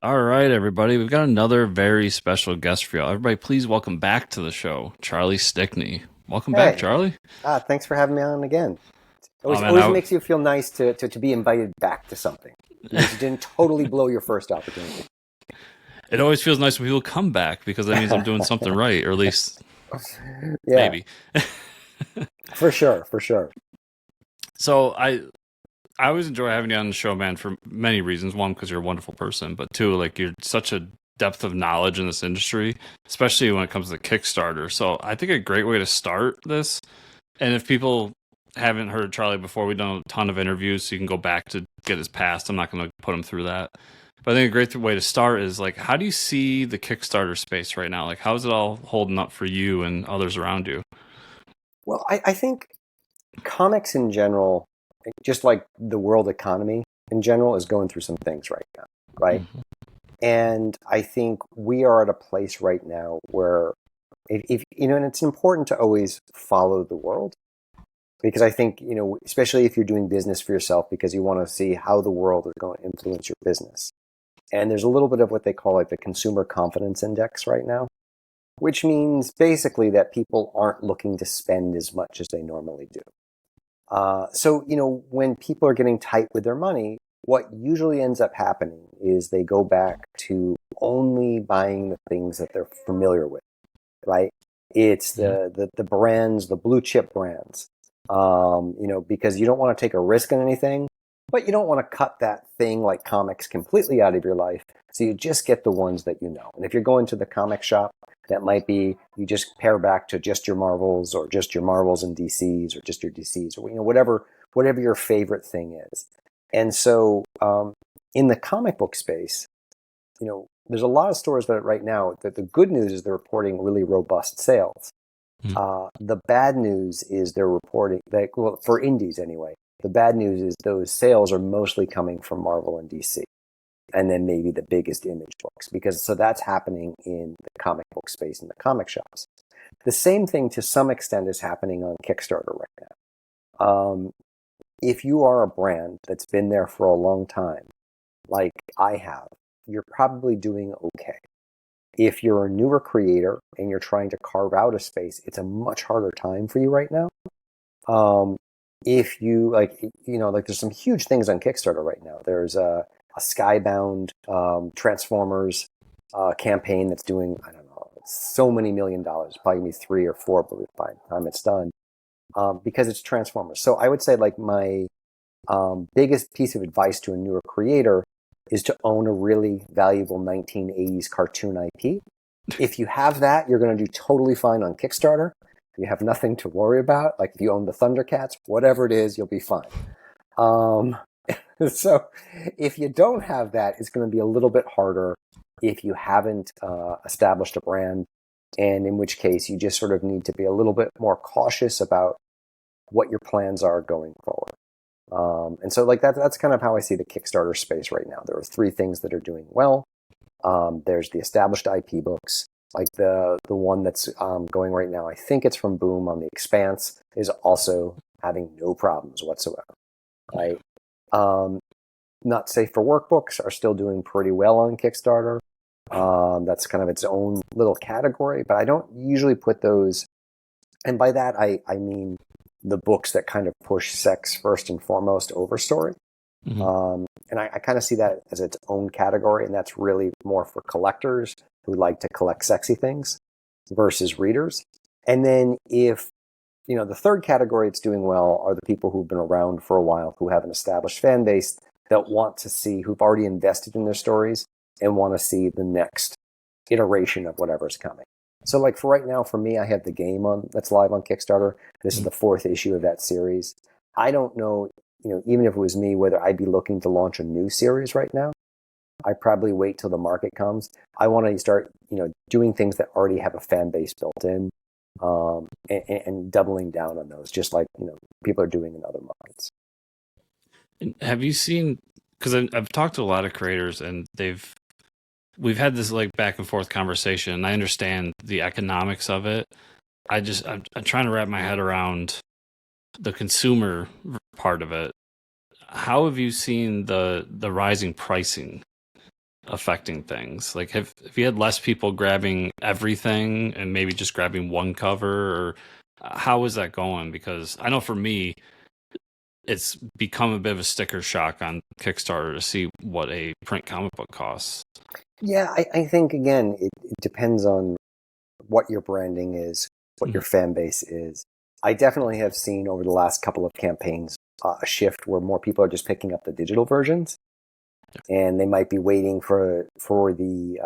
All right, everybody. We've got another very special guest for y'all. Everybody, please welcome back to the show, Charlie Stickney. Welcome back, Hey, Charlie. thanks for having me on again. Oh Always, man, always makes you feel nice to be invited back to something because you didn't totally blow your first opportunity. it always feels nice when people come back because that means I'm doing something right, or at least Yeah, maybe. for sure, for sure. So I always enjoy having you on the show, man, for many reasons. One, because you're a wonderful person, but two, like you're such a depth of knowledge in this industry, especially when it comes to Kickstarter. So I think a great way to start this, and if people haven't heard Charlie before, we've done a ton of interviews, so you can go back to get his past. I'm not going to put him through that. But I think a great way to start is like, how do you see the Kickstarter space right now? Like, how's it all holding up for you and others around you? Well, I think comics in general, just like the world economy in general, is going through some things right now, right? Mhm. And I think we are at a place right now where, if you know, and it's important to always follow the world because I think, especially if you're doing business for yourself, because you want to see how the world is going to influence your business. And there's a little bit of what they call like the consumer confidence index right now, which means basically that people aren't looking to spend as much as they normally do. So, when people are getting tight with their money, what usually ends up happening is they go back to only buying the things that they're familiar with, right? It's Yeah. the brands, the blue chip brands, because you don't want to take a risk on anything, but you don't want to cut that thing like comics completely out of your life. So you just get the ones that you know. And if you're going to the comic shop, that might be you just pare back to just your Marvels or just your Marvels and DCs or just your DCs or whatever your favorite thing is. And so in the comic book space, there's a lot of stores that right now that the good news is they're reporting really robust sales. Mhm. The bad news is they're reporting that, well, for indies anyway, the bad news is those sales are mostly coming from Marvel and DC, and then maybe the biggest image books, because so that's happening in the comic book space in the comic shops. The same thing to some extent is happening on Kickstarter right now. If you are a brand that's been there for a long time, like I have, you're probably doing okay. If you're a newer creator and you're trying to carve out a space, it's a much harder time for you right now. Um, if you like there's some huge things on Kickstarter right now. There's a Skybound Transformers campaign that's doing, I don't know, so many $1 million, probably gonna be 3 or 4 by the time it's done, because it's Transformers. So I would say like my biggest piece of advice to a newer creator is to own a really valuable 1980s cartoon IP. If you have that, you're going to do totally fine on Kickstarter. You have nothing to worry about. Like if you own the Thundercats, whatever it is, you'll be fine. Um, so if you don't have that, it's going to be a little bit harder if you haven't established a brand, and in which case you just sort of need to be a little bit more cautious about what your plans are going forward. And so like that's kind of how I see the Kickstarter space right now. There are three things that are doing well. There's the established IP books, like the one that's going right now. I think it's from Boom on The Expanse, is also having no problems whatsoever. Right? Um, Not Safe for Work books are still doing pretty well on Kickstarter. That's kind of its own little category, but I don't usually put those. And by that I mean the books that kind of push sex first and foremost over story. Mhm. And I kind of see that as its own category, and that's really more for collectors who like to collect sexy things versus readers. And then if, the third category it's doing well are the people who've been around for a while, who have an established fan base that want to see, who've already invested in their stories and want to see the next iteration of whatever's coming. So like for right now, for me, I have the game on that's live on Kickstarter. This is Mhm. the fourth issue of that series. I don't know, even if it was me, whether I'd be looking to launch a new series right now. I probably wait till the market comes. I want to start, doing things that already have a fan base built in, and doubling down on those, just like people are doing in other markets. And have you seen? Because I've talked to a lot of creators, and we've had this like back and forth conversation, and I understand the economics of it. I'm trying to wrap my head around the consumer part of it. How have you seen the rising pricing affecting things? Like, if you had less people grabbing everything and maybe just grabbing one cover, or how is that going? Because I know for me, it's become a bit of a sticker shock on Kickstarter to see what a print comic book costs. Yeah, I think again, it depends on what your branding is, what your fan base is. I definitely have seen over the last couple of campaigns a shift where more people are just picking up the digital versions, and they might be waiting for the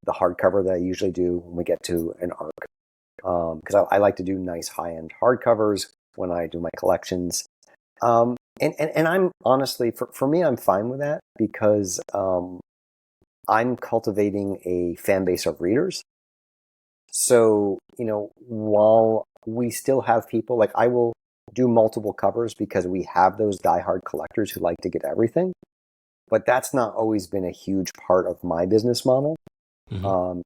hardcover that I usually do when we get to an arc, because I like to do nice high end hardcovers when I do my collections. And I'm honestly, for me, I'm fine with that because I'm cultivating a fan base of readers. So, while we still have people, like I will do multiple covers because we have those diehard collectors who like to get everything. But that's not always been a huge part of my business model.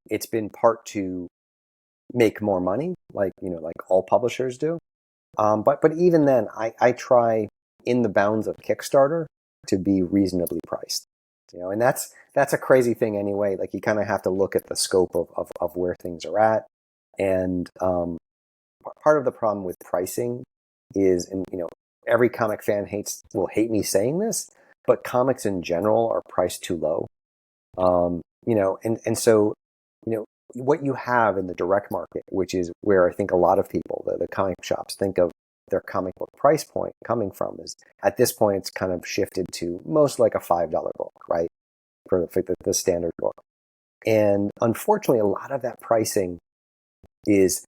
It's been part to make more money, like all publishers do. But even then, I try in the bounds of Kickstarter to be reasonably priced. And that's a crazy thing anyway. Like you kind of have to look at the scope of where things are at. And part of the problem with pricing is, and every comic fan will hate me saying this, but comics in general are priced too low. And so, what you have in the direct market, which is where I think a lot of people, the comic shops, think of their comic book price point coming from, is at this point it's kind of shifted to most like a $5 book, right? For the standard book. And unfortunately, a lot of that pricing is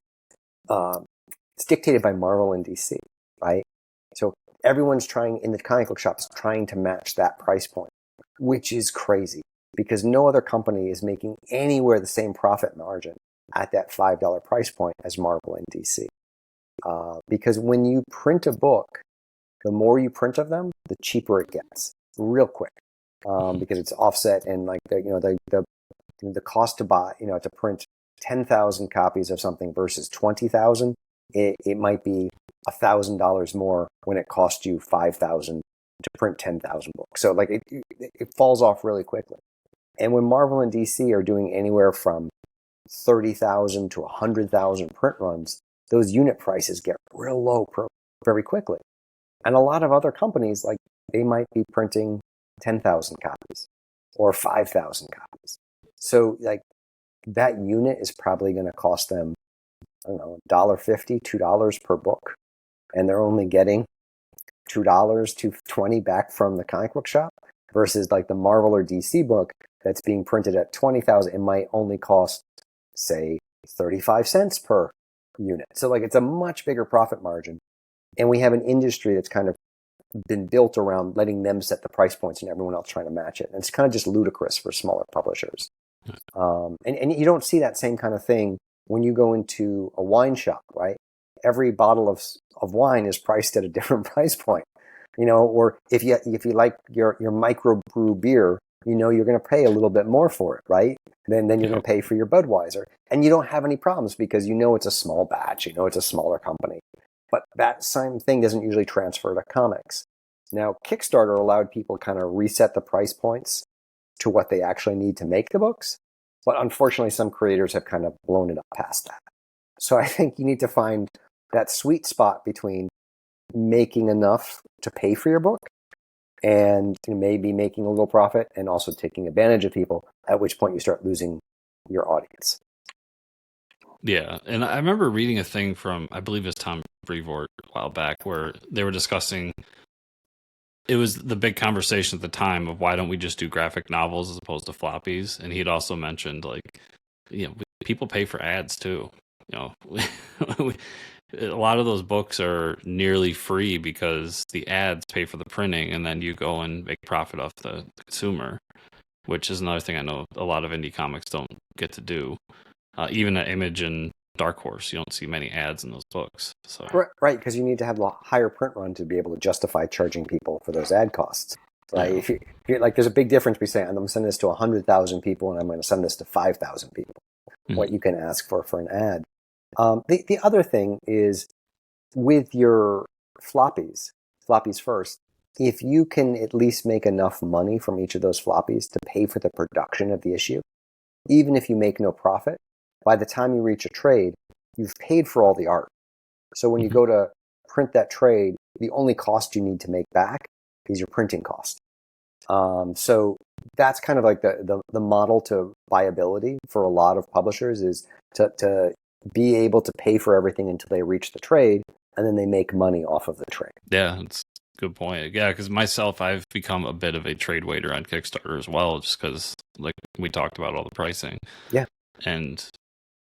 it's dictated by Marvel and DC, right? So everyone's trying in the comic book shops trying to match that price point, which is crazy because no other company is making anywhere the same profit margin at that $5 price point as Marvel and DC. Because when you print a book, the more you print of them, the cheaper it gets real quick. Because it's offset and like the cost to buy, to print 10,000 copies of something versus 20,000, it might be $1,000 more when it costs you 5,000 to print 10,000 books. So like it falls off really quickly. And when Marvel and DC are doing anywhere from 30,000 to 100,000 print runs, those unit prices get real low very quickly. And a lot of other companies, like they might be printing 10,000 copies or 5,000 copies. So like that unit is probably going to cost them, I don't know, $1.50, $2 per book. And they're only getting $2, $2.20 back from the comic book shop versus like the Marvel or DC book that's being printed at 20,000. It might only cost, say, 35 cents per unit. So like it's a much bigger profit margin. And we have an industry that's kind of been built around letting them set the price points and everyone else trying to match it. And it's kind of just ludicrous for smaller publishers. And you don't see that same kind of thing when you go into a wine shop, right? Every bottle of wine is priced at a different price point, or if you like your microbrew beer, you're going to pay a little bit more for it, right? Then you're going to pay for your Budweiser, and you don't have any problems because it's a small batch, it's a smaller company. But that same thing doesn't usually transfer to comics. Now, Kickstarter allowed people kind of reset the price points to what they actually need to make the books. But unfortunately, some creators have kind of blown it up past that. So I think you need to find that sweet spot between making enough to pay for your book and maybe making a little profit and also taking advantage of people, at which point you start losing your audience. Yeah, and I remember reading a thing from, I believe it's Tom Brevoort a while back, where they were discussing, it was the big conversation at the time of why don't we just do graphic novels as opposed to floppies, and he'd also mentioned people pay for ads too. A lot of those books are nearly free because the ads pay for the printing, and then you go and make profit off the consumer, which is another thing I know a lot of indie comics don't get to do. Even at Image and Dark Horse, you don't see many ads in those books. So right, because you need to have a higher print run to be able to justify charging people for those ad costs. Right? Yeah. If you like, there's a big difference between saying I'm going to send this to 100,000 people and I'm going to send this to 5,000 people. Mm-hmm. What you can ask for an ad. The other thing is with your floppies first, if you can at least make enough money from each of those floppies to pay for the production of the issue, even if you make no profit, by the time you reach a trade, you've paid for all the art. So when you go to print that trade, the only cost you need to make back is your printing cost. So that's kind of like the model to viability for a lot of publishers, is to be able to pay for everything until they reach the trade, and then they make money off of the trade. Yeah, it's a good point. Yeah, because myself, I've become a bit of a trade waiter on Kickstarter as well, just because, like we talked about, all the pricing. Yeah. And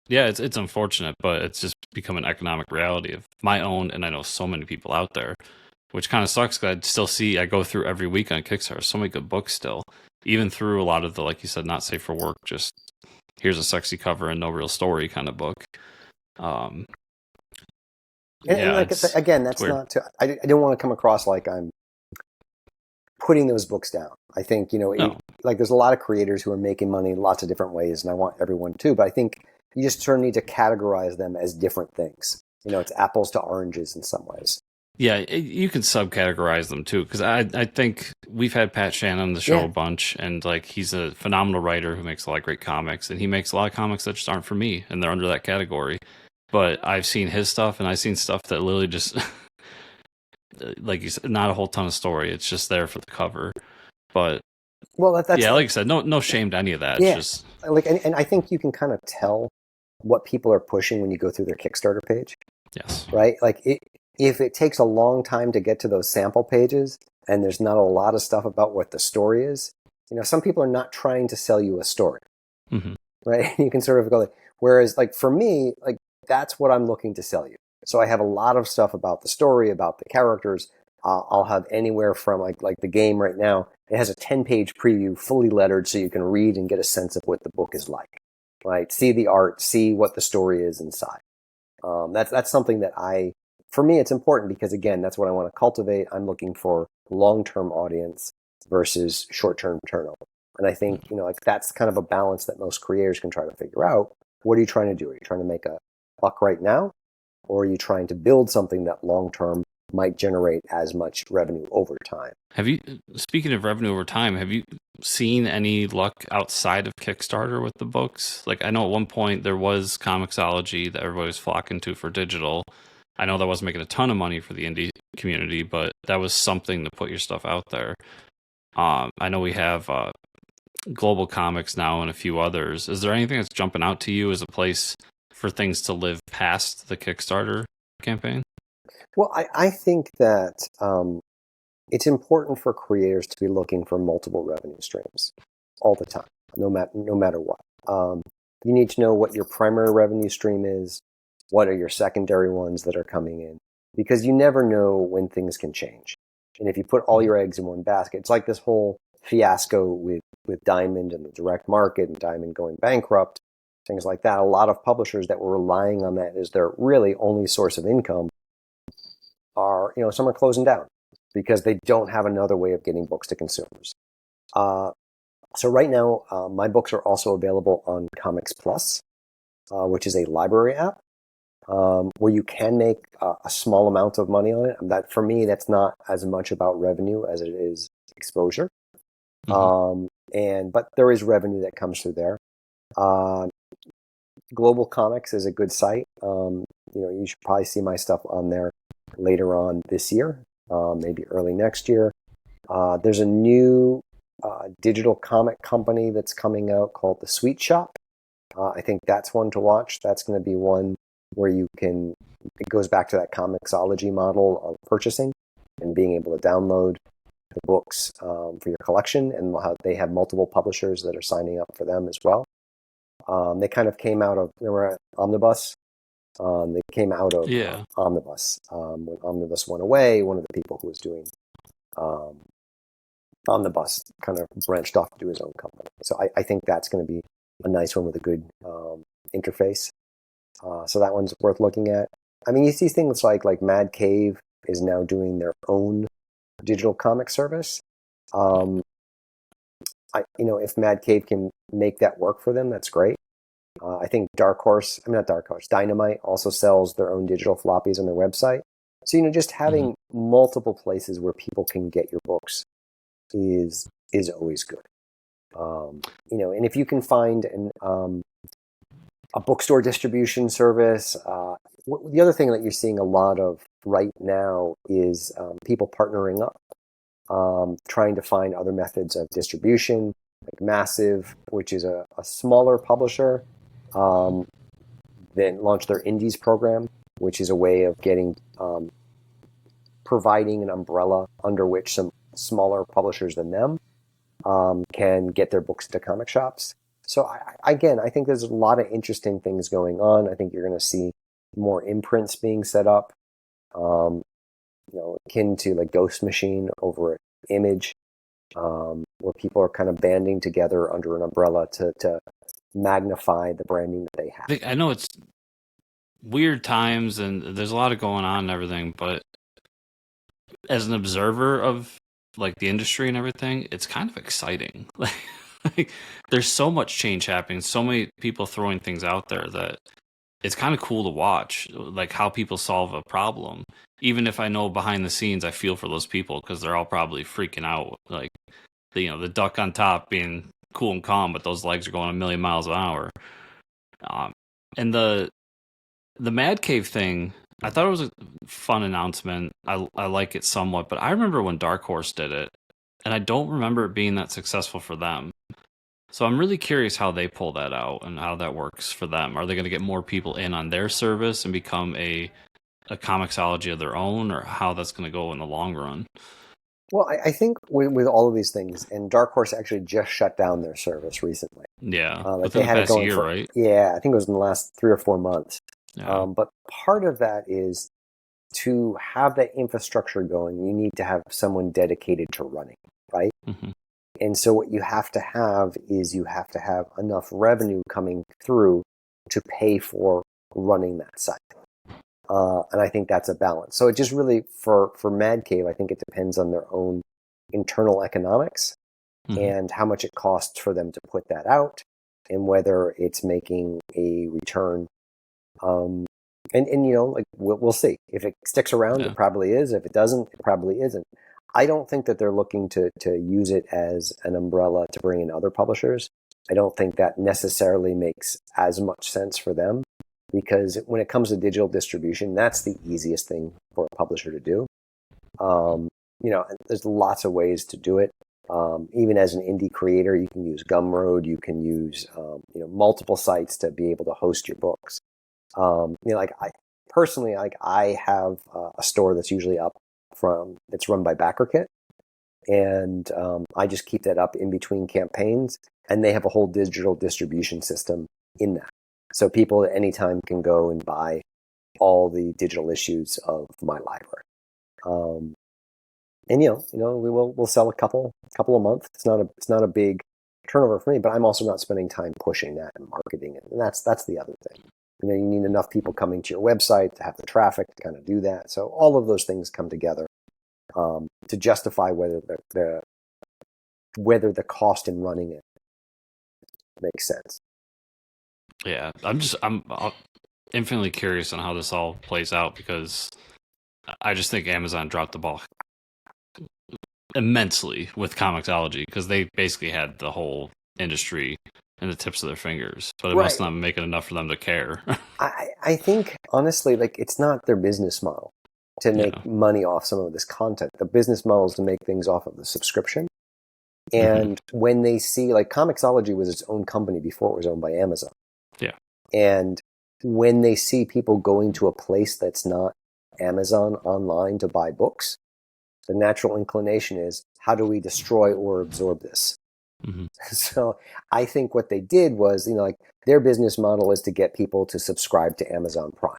yeah, it's unfortunate, but it's just become an economic reality of my own, and I know so many people out there, which kind of sucks because I go through every week on Kickstarter, so many good books still, even through a lot of the, like you said, not safe for work, just here's a sexy cover and no real story kind of book. And like I said, again, that's not to, I don't want to come across like I'm putting those books down. I think, like there's a lot of creators who are making money in lots of different ways, and I want everyone to, but I think you just sort of need to categorize them as different things. It's apples to oranges in some ways. Yeah, you can subcategorize them too, because I think we've had Pat Shannon on the show a bunch, and like he's a phenomenal writer who makes a lot of great comics, and he makes a lot of comics that just aren't for me, and they're under that category. But I've seen his stuff, and I've seen stuff that literally just, like you said, not a whole ton of story. It's just there for the cover. But that's like you said, no shame to any of that. Yeah, it's just and I think you can kind of tell what people are pushing when you go through their Kickstarter page. Yes. Right? Like if it takes a long time to get to those sample pages and there's not a lot of stuff about what the story is, some people are not trying to sell you a story. Mm-hmm. Right? You can sort of go whereas like for me, like that's what I'm looking to sell you. So I have a lot of stuff about the story, about the characters. I'll have anywhere from like the game right now. It has a 10-page preview, fully lettered, so you can read and get a sense of what the book is like. Right? See the art, see what the story is inside. That's something that for me, it's important because again, that's what I want to cultivate. I'm looking for long-term audience versus short-term turnover. And I think, like that's kind of a balance that most creators can try to figure out. What are you trying to do? Are you trying to make a buck right now? Or are you trying to build something that long-term might generate as much revenue over time? Speaking of revenue over time, have you seen any luck outside of Kickstarter with the books? Like I know at one point there was Comixology that everybody was flocking to for digital. I know that wasn't making a ton of money for the indie community, but that was something to put your stuff out there. I know we have Global Comics now and a few others. Is there anything that's jumping out to you as a place for things to live past the Kickstarter campaign? Well, I think that it's important for creators to be looking for multiple revenue streams all the time, no matter what. You need to know what your primary revenue stream is. What are your secondary ones that are coming in? Because you never know when things can change. And if you put all your eggs in one basket, it's like this whole fiasco with Diamond and the direct market and Diamond going bankrupt, things like that. A lot of publishers that were relying on that as their really only source of income are, some are closing down because they don't have another way of getting books to consumers. So right now, my books are also available on Comics Plus, which is a library app where you can make a small amount of money on it. That for me, that's not as much about revenue as it is exposure. Mm-hmm. But there is revenue that comes through there. Global Comics is a good site. You should probably see my stuff on there later on this year, maybe early next year. There's a new digital comic company that's coming out called The Sweet Shop. I think that's one to watch. That's going to be one where it goes back to that Comixology model of purchasing and being able to download the books for your collection, and they have multiple publishers that are signing up for them as well. They kind of came out of, remember Omnibus? They came out of Omnibus. When Omnibus went away, one of the people who was doing Omnibus kind of branched off to do his own company. So I think that's going to be a nice one with a good interface. So that one's worth looking at. I mean, you see things like Mad Cave is now doing their own digital comic service. If Mad Cave can make that work for them, that's great. I think Dynamite also sells their own digital floppies on their website. So, just having multiple places where people can get your books is always good. And if you can find a bookstore distribution service, the other thing that you're seeing a lot of right now is people partnering up, trying to find other methods of distribution, like Massive, which is a smaller publisher, then launched their Indies program, which is a way of providing an umbrella under which some smaller publishers than them can get their books to comic shops. So I think there's a lot of interesting things going on. I think you're going to see more imprints being set up, akin to like Ghost Machine over at Image, where people are kind of banding together under an umbrella to magnify the branding that they have. I know it's weird times and there's a lot of going on and everything, but as an observer of like the industry and everything, it's kind of exciting. Like there's so much change happening, so many people throwing things out there that it's kind of cool to watch, like how people solve a problem. Even if I know behind the scenes, I feel for those people because they're all probably freaking out. Like the duck on top being cool and calm, but those legs are going a million miles an hour. And the Mad Cave thing, I thought it was a fun announcement. I like it somewhat, but I remember when Dark Horse did it, and I don't remember it being that successful for them. So I'm really curious how they pull that out and how that works for them. Are they going to get more people in on their service and become a comicsology of their own, or how that's going to go in the long run? Well, I think with all of these things, and Dark Horse actually just shut down their service recently. Yeah, within the past year, right? Yeah, I think it was in the last 3 or 4 months. Yeah. But part of that is to have that infrastructure going, you need to have someone dedicated to running, right? Mm-hmm. And so what you have to have is you have to have enough revenue coming through to pay for running that site. And I think that's a balance. So it just really, for Mad Cave, I think it depends on their own internal economics and how much it costs for them to put that out and whether it's making a return. And like we'll see. If it sticks around, it probably is. If it doesn't, it probably isn't. I don't think that they're looking to use it as an umbrella to bring in other publishers. I don't think that necessarily makes as much sense for them, because when it comes to digital distribution, that's the easiest thing for a publisher to do. There's lots of ways to do it. Even as an indie creator, you can use Gumroad, you can use multiple sites to be able to host your books. I have a store that's usually up it's run by BackerKit, and I just keep that up in between campaigns, and they have a whole digital distribution system in that. So people at any time can go and buy all the digital issues of my library. We'll sell a couple a month. It's not a big turnover for me, but I'm also not spending time pushing that and marketing it. And that's the other thing. You need enough people coming to your website to have the traffic to kind of do that. So all of those things come together to justify whether the cost in running it makes sense. Yeah, I'm infinitely curious on how this all plays out, because I just think Amazon dropped the ball immensely with Comixology, because they basically had the whole industry in the tips of their fingers, but it must not make it enough for them to care. I think, honestly, it's not their business model to make money off some of this content. The business model is to make things off of the subscription. And when they see, Comixology was its own company before it was owned by Amazon. Yeah. And when they see people going to a place that's not Amazon online to buy books, the natural inclination is, how do we destroy or absorb this? Mm-hmm. So I think what they did was, their business model is to get people to subscribe to Amazon Prime,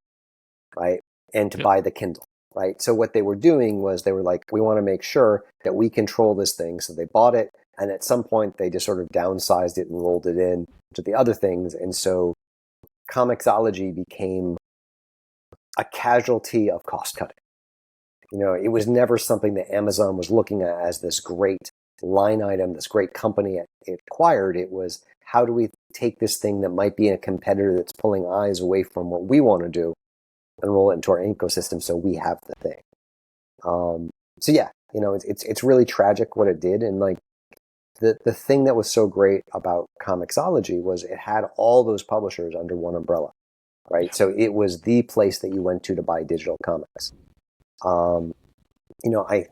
right? And to buy the Kindle, right? So what they were doing was they were like, we want to make sure that we control this thing. So they bought it. And at some point they just sort of downsized it and rolled it in to the other things. And so Comixology became a casualty of cost cutting. It was never something that Amazon was looking at as this great line item, this great company it acquired. It was, how do we take this thing that might be a competitor that's pulling eyes away from what we want to do and roll it into our ecosystem so we have the thing. So yeah, it's really tragic what it did. And like the thing that was so great about Comixology was it had all those publishers under one umbrella, right? Yeah. So it was the place that you went to buy digital comics.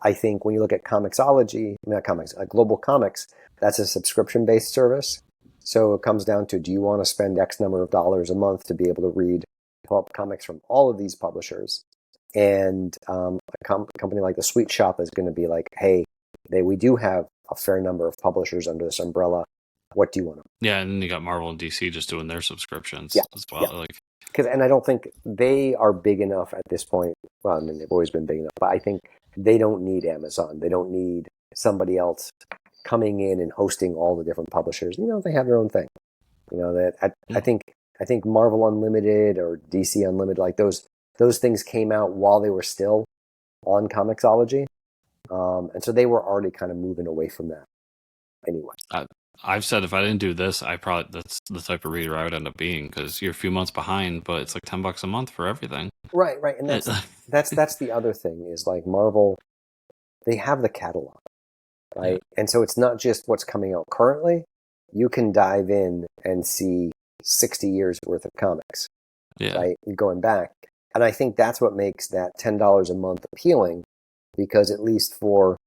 I think when you look at Comixology, not comics, Global Comics, that's a subscription-based service. So it comes down to, do you want to spend X number of dollars a month to be able to read comics from all of these publishers? And a company like the Sweet Shop is going to be like, hey, we do have a fair number of publishers under this umbrella. What do you want to? Yeah, and then you got Marvel and DC just doing their subscriptions as well. Yeah. And I don't think they are big enough at this point. Well, I mean, they've always been big enough, but I think they don't need Amazon. They don't need somebody else coming in and hosting all the different publishers. They have their own thing. I think Marvel Unlimited or DC Unlimited, like those things came out while they were still on Comixology. And so they were already kind of moving away from that anyway. I've said if I didn't do this, that's the type of reader I would end up being, because you're a few months behind, but it's like $10 a month for everything. Right. And that's the other thing is like Marvel, they have the catalog, right? Yeah. And so it's not just what's coming out currently. You can dive in and see 60 years worth of comics, right? Going back. And I think that's what makes that $10 a month appealing, because at least for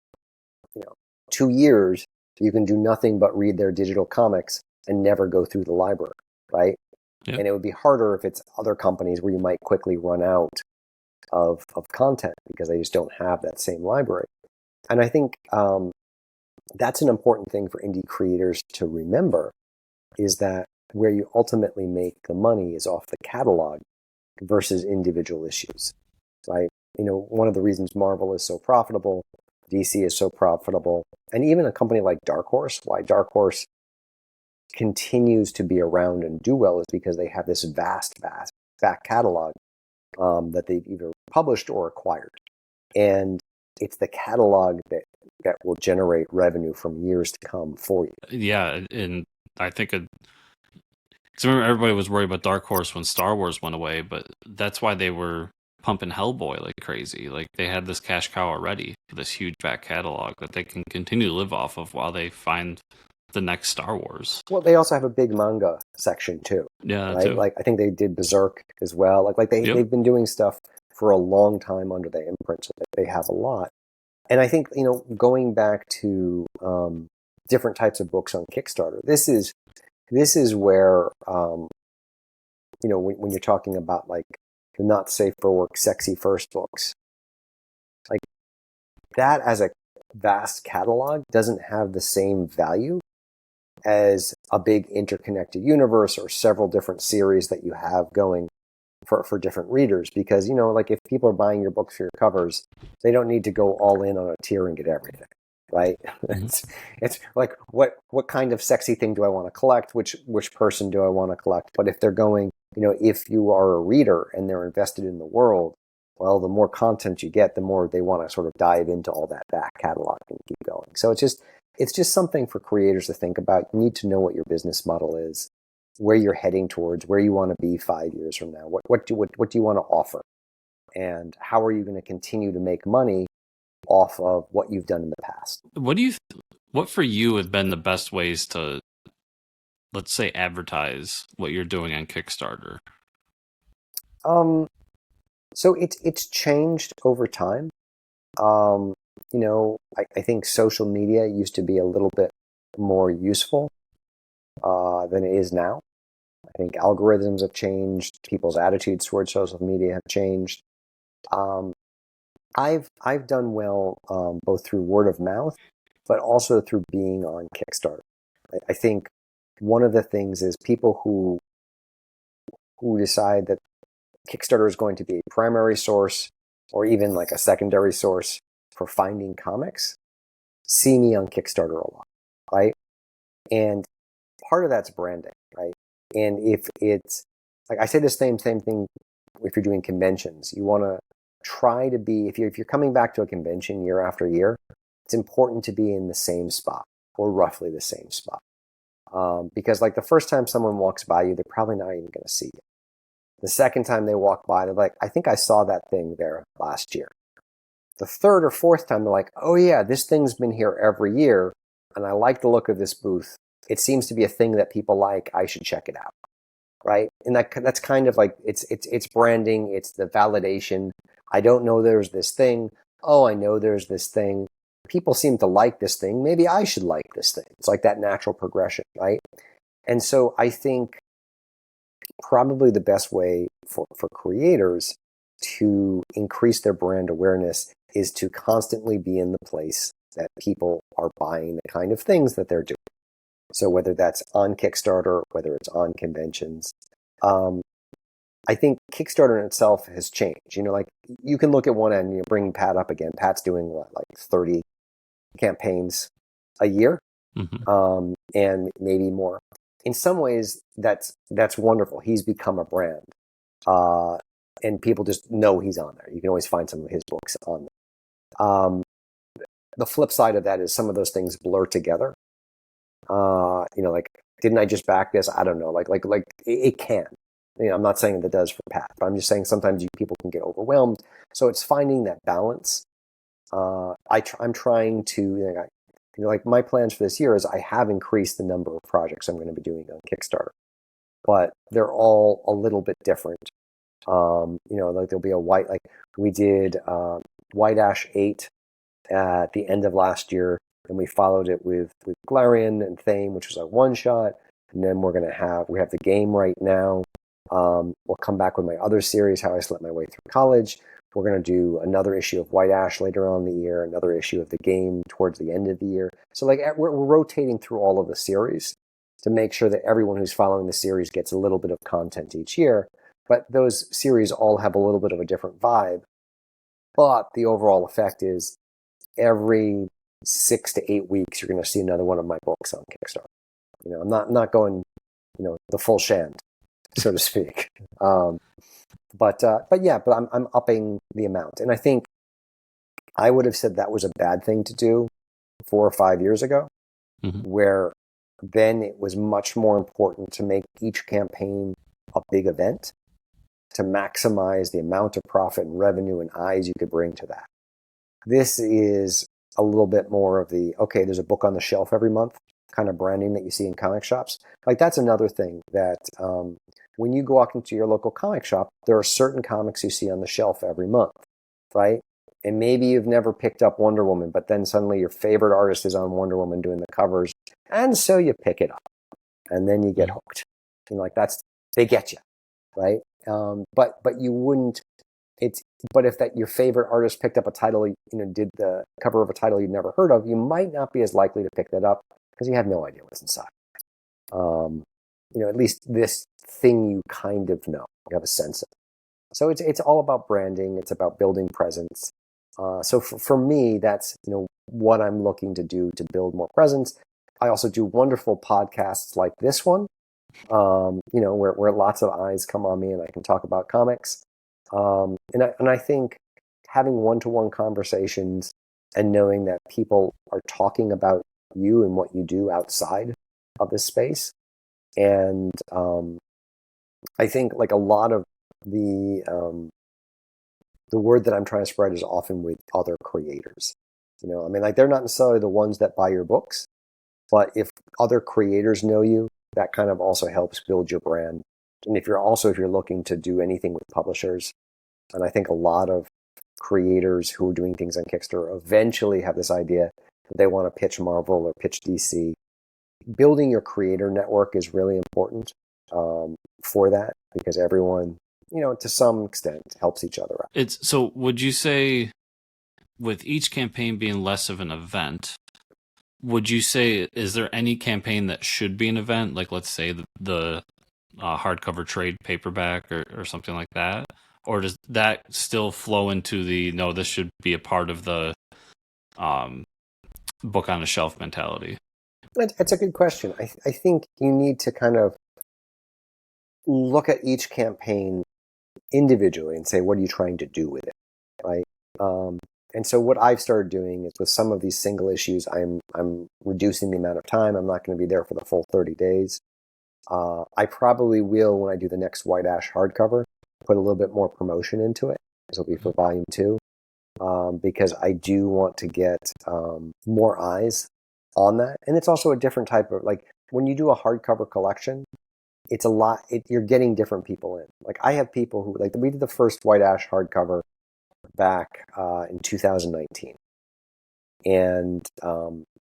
2 years, you can do nothing but read their digital comics and never go through the library, right? Yep. And it would be harder if it's other companies where you might quickly run out of content because they just don't have that same library. And I think that's an important thing for indie creators to remember, is that where you ultimately make the money is off the catalog versus individual issues, right? One of the reasons Marvel is so profitable, DC is so profitable, and even a company like Dark Horse, why Dark Horse continues to be around and do well is because they have this vast back catalog that they've either published or acquired. And it's the catalog that will generate revenue from years to come for you. Yeah, and I think because remember everybody was worried about Dark Horse when Star Wars went away, but that's why they were pumping Hellboy like crazy. Like they had this cash cow already, this huge back catalog that they can continue to live off of while they find the next Star Wars. Well, they also have a big manga section too. Yeah, right? too. Like I think they did Berserk as well. They've been doing stuff for a long time under their imprint, so they have a lot. And I think going back to different types of books on Kickstarter, this is where when you're talking about like the not safe for work, sexy first books, like that as a vast catalog doesn't have the same value as a big interconnected universe or several different series that you have going for different readers. Because, like if people are buying your books for your covers, they don't need to go all in on a tier and get everything, right? Mm-hmm. It's like, what kind of sexy thing do I want to collect? Which person do I want to collect? But if they're going, if you are a reader and they're invested in the world, well, the more content you get, the more they want to sort of dive into all that back catalog and keep going. So it's just something for creators to think about. You need to know what your business model is, where you're heading towards, where you want to be 5 years from now. What do you want to offer? And how are you going to continue to make money off of what you've done in the past? What for you have been the best ways to, let's say, advertise what you're doing on Kickstarter? So it's changed over time. I think social media used to be a little bit more useful than it is now. I think algorithms have changed. People's attitudes towards social media have changed. I've done well both through word of mouth, but also through being on Kickstarter. I think one of the things is people who decide that Kickstarter is going to be a primary source or even like a secondary source for finding comics see me on Kickstarter a lot, right? And part of that's branding, right? And if it's like I say the same thing if you're doing conventions, you want to try to be, if you're coming back to a convention year after year, it's important to be in the same spot or roughly the same spot. Because like the first time someone walks by you, they're probably not even going to see you. The second time they walk by, they're like, I think I saw that thing there last year. The third or fourth time, they're like, oh yeah, this thing's been here every year, and I like the look of this booth. It seems to be a thing that people like. I should check it out, right? And that's kind of like it's branding. It's the validation. I don't know there's this thing. Oh, I know there's this thing. People seem to like this thing. Maybe I should like this thing. It's like that natural progression, right? And so I think probably the best way for creators to increase their brand awareness is to constantly be in the place that people are buying the kind of things that they're doing. So whether that's on Kickstarter, whether it's on conventions, I think Kickstarter in itself has changed. Like you can look at one end, bring Pat up again. Pat's doing what, like 30 campaigns a year, and maybe more. In some ways, that's wonderful. He's become a brand, and people just know he's on there. You can always find some of his books on there. The flip side of that is some of those things blur together. Like, didn't I just back this? I don't know. Like it can. I'm not saying that does for Pat, but I'm just saying sometimes people can get overwhelmed. So it's finding that balance. I'm trying to, like my plans for this year is I have increased the number of projects I'm going to be doing on Kickstarter, but they're all a little bit different. Like there'll be like we did White Ash 8 at the end of last year, and we followed it with Glarian and Thame, which was a one shot. And then we have the game right now. We'll come back with my other series, How I Slept My Way Through College. We're going to do another issue of White Ash later on in the year, another issue of the game towards the end of the year. So like we're rotating through all of the series to make sure that everyone who's following the series gets a little bit of content each year. But those series all have a little bit of a different vibe. But the overall effect is every 6 to 8 weeks, you're going to see another one of my books on Kickstarter. I'm not going, the full shand, so to speak. But I'm upping the amount. And I think I would have said that was a bad thing to do 4 or 5 years ago, where then it was much more important to make each campaign a big event to maximize the amount of profit and revenue and eyes you could bring to that. This is a little bit more of okay, there's a book on the shelf every month kind of branding that you see in comic shops. Like that's another thing that when you go out into your local comic shop, there are certain comics you see on the shelf every month, right? And maybe you've never picked up Wonder Woman, but then suddenly your favorite artist is on Wonder Woman doing the covers, and so you pick it up, and then you get hooked. They get you, right? But you wouldn't. But if your favorite artist picked up a title, did the cover of a title you'd never heard of, you might not be as likely to pick that up because you have no idea what's inside. At least this thing you kind of know, you have a sense of. So it's all about branding. It's about building presence. So for me, that's what I'm looking to do to build more presence. I also do wonderful podcasts like this one, where lots of eyes come on me and I can talk about comics. And I think having one-to-one conversations and knowing that people are talking about you and what you do outside of this space. And I think like a lot of the word that I'm trying to spread is often with other creators. They're not necessarily the ones that buy your books, but if other creators know you, that kind of also helps build your brand. And if you're looking to do anything with publishers, and I think a lot of creators who are doing things on Kickstarter eventually have this idea that they want to pitch Marvel or pitch DC. Building your creator network is really important for that because everyone, to some extent helps each other out. So would you say with each campaign being less of an event, would you say, is there any campaign that should be an event? Like let's say the hardcover trade paperback or something like that? Or does that still flow into this should be a part of the book on a shelf mentality? That's a good question. I think you need to kind of look at each campaign individually and say, what are you trying to do with it, right? And so what I've started doing is with some of these single issues, I'm reducing the amount of time. I'm not going to be there for the full 30 days. I probably will, when I do the next White Ash hardcover, put a little bit more promotion into it. This will be for volume 2, because I do want to get more eyes on that. And it's also a different type of, like, when you do a hardcover collection, it's a lot, you're getting different people in. Like, I have people who, like, we did the first White Ash hardcover back in 2019. And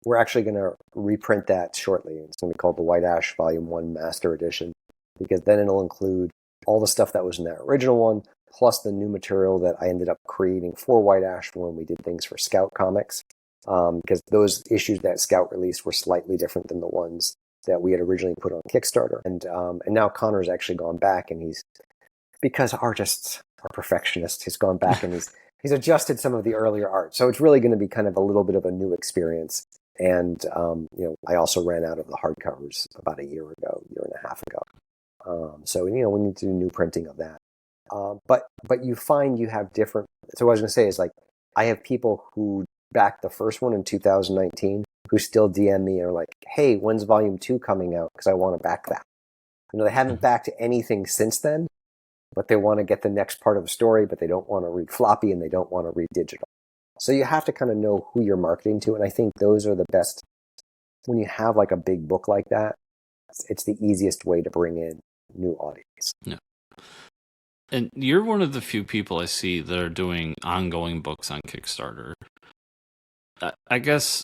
we're actually going to reprint that shortly. It's going to be called the White Ash Volume 1 Master Edition, because then it'll include all the stuff that was in that original one, plus the new material that I ended up creating for White Ash when we did things for Scout Comics, because those issues that Scout released were slightly different than the ones that we had originally put on Kickstarter. And now Connor's actually gone back, and he's, because artists are perfectionists, he's gone back and he's adjusted some of the earlier art. So it's really going to be kind of a little bit of a new experience. And, I also ran out of the hardcovers about a year and a half ago. So, we need to do new printing of that. But you find you have different. So what I was going to say is, like, I have people who backed the first one in 2019 who still DM me and are like, hey, when's volume 2 coming out? Because I want to back that. They haven't backed anything since then, but they want to get the next part of the story, but they don't want to read floppy and they don't want to read digital. So you have to kind of know who you're marketing to. And I think those are the best. When you have like a big book like that, it's the easiest way to bring in new audience. Yeah. And you're one of the few people I see that are doing ongoing books on Kickstarter. I guess,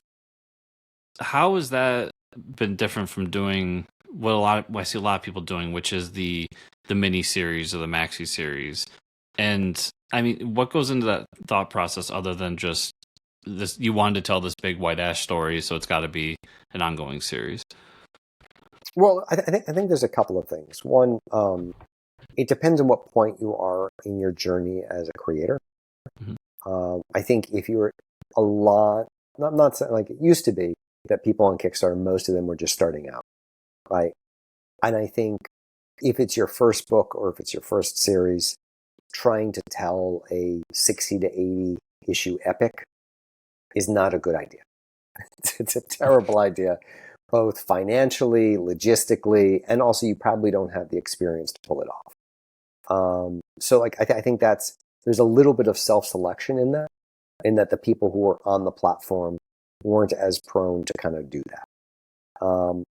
how has that been different from doing what I see a lot of people doing, which is the mini series or the maxi series? And I mean, what goes into that thought process other than just this? You wanted to tell this big White Ash story, so it's got to be an ongoing series. Well, I think there's a couple of things. One, it depends on what point you are in your journey as a creator. Mm-hmm. I think if you're a lot, not saying like it used to be that people on Kickstarter, most of them were just starting out, right? And I think if it's your first book or if it's your first series, trying to tell a 60 to 80 issue epic is not a good idea. It's a terrible idea, both financially, logistically, and also you probably don't have the experience to pull it off. So like I think there's a little bit of self-selection in that the people who are on the platform weren't as prone to kind of do that.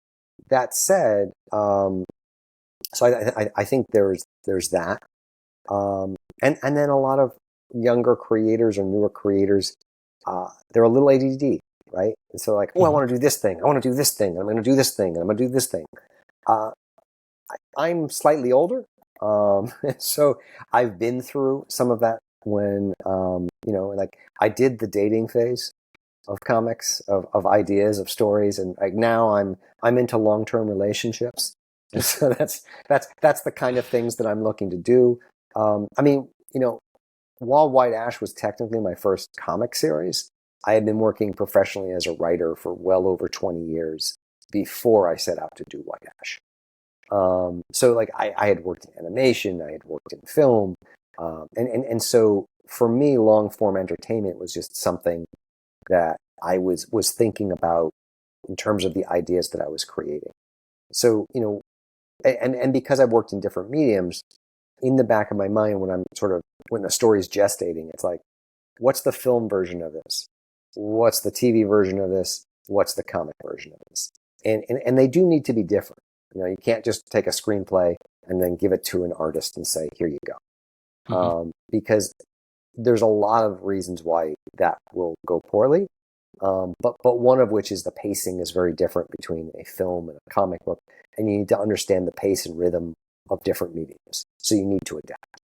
That said, so I think there's that. And then a lot of younger creators or newer creators, they're a little ADD, right? And so like, I want to do this thing. I want to do this thing. I'm going to do this thing. And I'm going to do this thing. I'm slightly older. So I've been through some of that when, like I did the dating phase of comics, of ideas, of stories. And like now I'm into long-term relationships. And so that's the kind of things that I'm looking to do. I mean, while White Ash was technically my first comic series, I had been working professionally as a writer for well over 20 years before I set out to do White Ash. So like I had worked in animation, I had worked in film, and so for me, long form entertainment was just something that I was thinking about in terms of the ideas that I was creating. So, and because I've worked in different mediums, in the back of my mind, when the story's gestating, it's like, what's the film version of this? What's the TV version of this? What's the comic version of this? And they do need to be different. You can't just take a screenplay and then give it to an artist and say, here you go. Mm-hmm. Because there's a lot of reasons why that will go poorly. But one of which is the pacing is very different between a film and a comic book. And you need to understand the pace and rhythm of different mediums. So you need to adapt.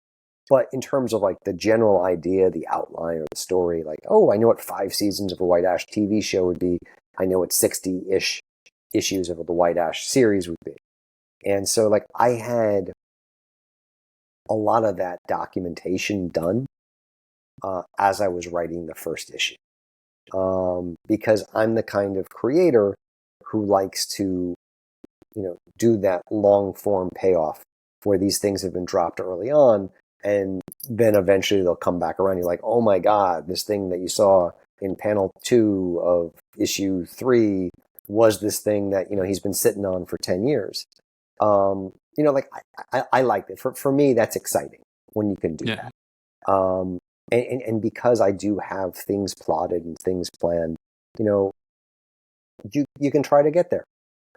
But in terms of like the general idea, the outline or the story, like, I know what 5 seasons of a White Ash TV show would be. I know what 60-ish issues of the White Ash series would be. And so like I had a lot of that documentation done as I was writing the first issue. Because I'm the kind of creator who likes to, do that long form payoff where these things have been dropped early on and then eventually they'll come back around. You're like, oh my God, this thing that you saw in panel 2 of issue 3 was this thing that, he's been sitting on for 10 years. Like I like it. For me, that's exciting. when you can do Yeah. that. And because I do have things plotted and things planned, you can try to get there.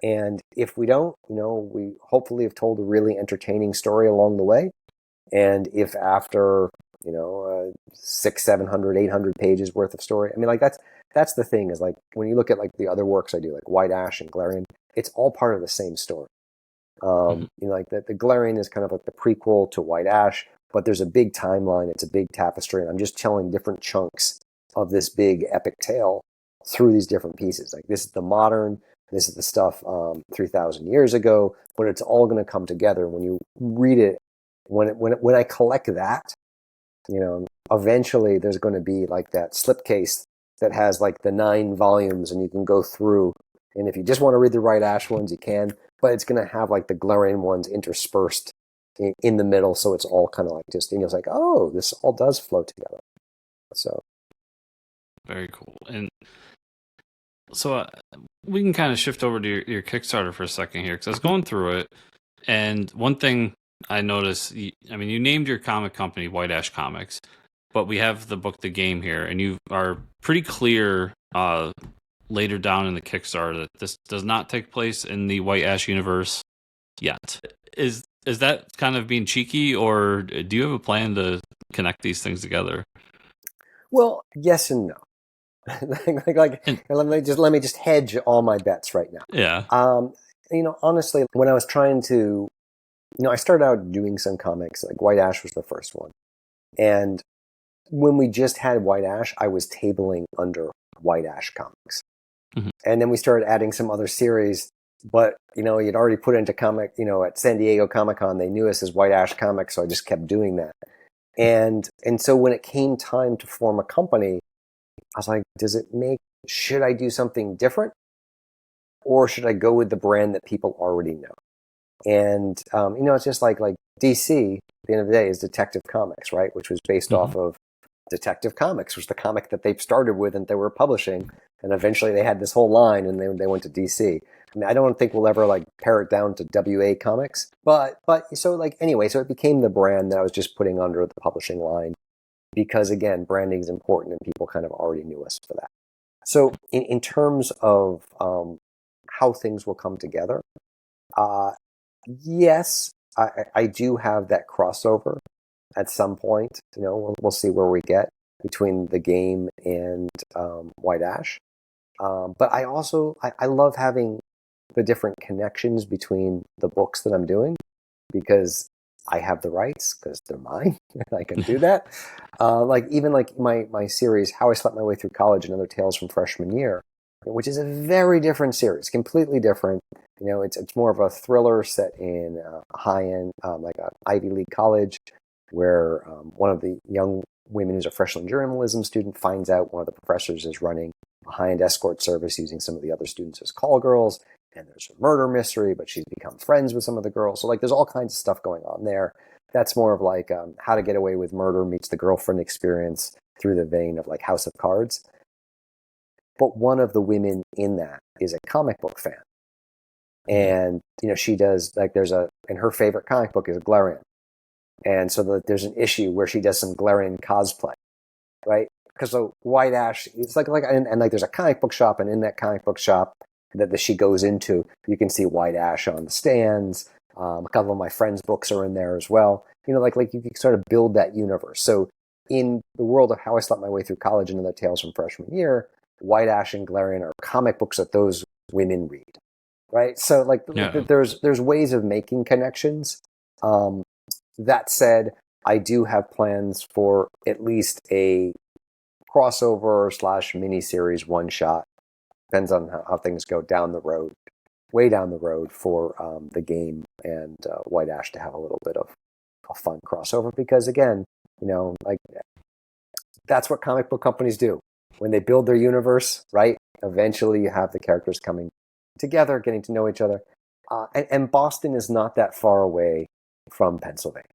And if we don't, we hopefully have told a really entertaining story along the way. And if after, 600, 700, 800 pages worth of story, I mean, like that's the thing is like when you look at like the other works I do, like White Ash and Galarian, it's all part of the same story. Like the Galarian is kind of like the prequel to White Ash, but there's a big timeline. It's a big tapestry, and I'm just telling different chunks of this big epic tale through these different pieces. Like this is the modern, this is the stuff 3,000 years ago, but it's all going to come together when you read it. When I collect that, eventually there's going to be like that slipcase that has like the 9 volumes, and you can go through. And if you just want to read the White Ash ones, you can, but it's going to have like the Galarian ones interspersed in the middle, so it's all kind of like just, it's like, oh, this all does flow together. So very cool. And so we can kind of shift over to your Kickstarter for a second here, because I was going through it, and one thing I noticed, you named your comic company White Ash Comics, but we have the book The Game here, and you are pretty clear later down in the Kickstarter that this does not take place in the White Ash universe yet. Is that kind of being cheeky, or do you have a plan to connect these things together? Well, yes and no. Let me just hedge all my bets right now. Yeah. Honestly, when I was trying to, I started out doing some comics, like White Ash was the first one. And when we just had White Ash, I was tabling under White Ash Comics. Mm-hmm. And then we started adding some other series, but, you'd already put into comic, at San Diego Comic-Con, they knew us as White Ash Comics, so I just kept doing that. And so when it came time to form a company, I was like, should I do something different? Or should I go with the brand that people already know? And, it's just like DC, at the end of the day, is Detective Comics, right? Which was based off of Detective Comics, which was the comic that they started with and they were publishing. And eventually they had this whole line and they went to DC. I mean, I don't think we'll ever pare it down to WA Comics. But so anyway, so it became the brand that I was just putting under the publishing line. Because again, branding is important and people kind of already knew us for that. So in terms of how things will come together, yes, I do have that crossover at some point. We'll see where we get between The Game and White Ash. But I also, I love having the different connections between the books that I'm doing, because I have the rights, because they're mine, and I can do that. Even my series, How I Slept My Way Through College and Other Tales from Freshman Year, which is a very different series, completely different. It's more of a thriller set in a high-end, like an Ivy League college, where one of the young women who's a freshman journalism student finds out one of the professors is running a high-end escort service using some of the other students as call girls. And there's a murder mystery, but she's become friends with some of the girls. So there's all kinds of stuff going on there. That's more of How to Get Away with Murder meets the girlfriend experience through the vein of House of Cards. But one of the women in that is a comic book fan. And, she does, and her favorite comic book is Galarian. And so there's an issue where she does some Galarian cosplay, right? Because White Ash, it's and there's a comic book shop, and in that comic book shop that she goes into, you can see White Ash on the stands. A couple of my friends' books are in there as well. You can sort of build that universe. So in the world of How I Slept My Way Through College and Other Tales from Freshman Year, White Ash and Galarian are comic books that those women read, right? So there's ways of making connections. That said, I do have plans for at least a crossover / mini-series one-shot. Depends on how things go down the road, way down the road, for The Game and White Ash to have a little bit of a fun crossover. Because again, that's what comic book companies do. When they build their universe, right? Eventually you have the characters coming together, getting to know each other. And Boston is not that far away from Pennsylvania.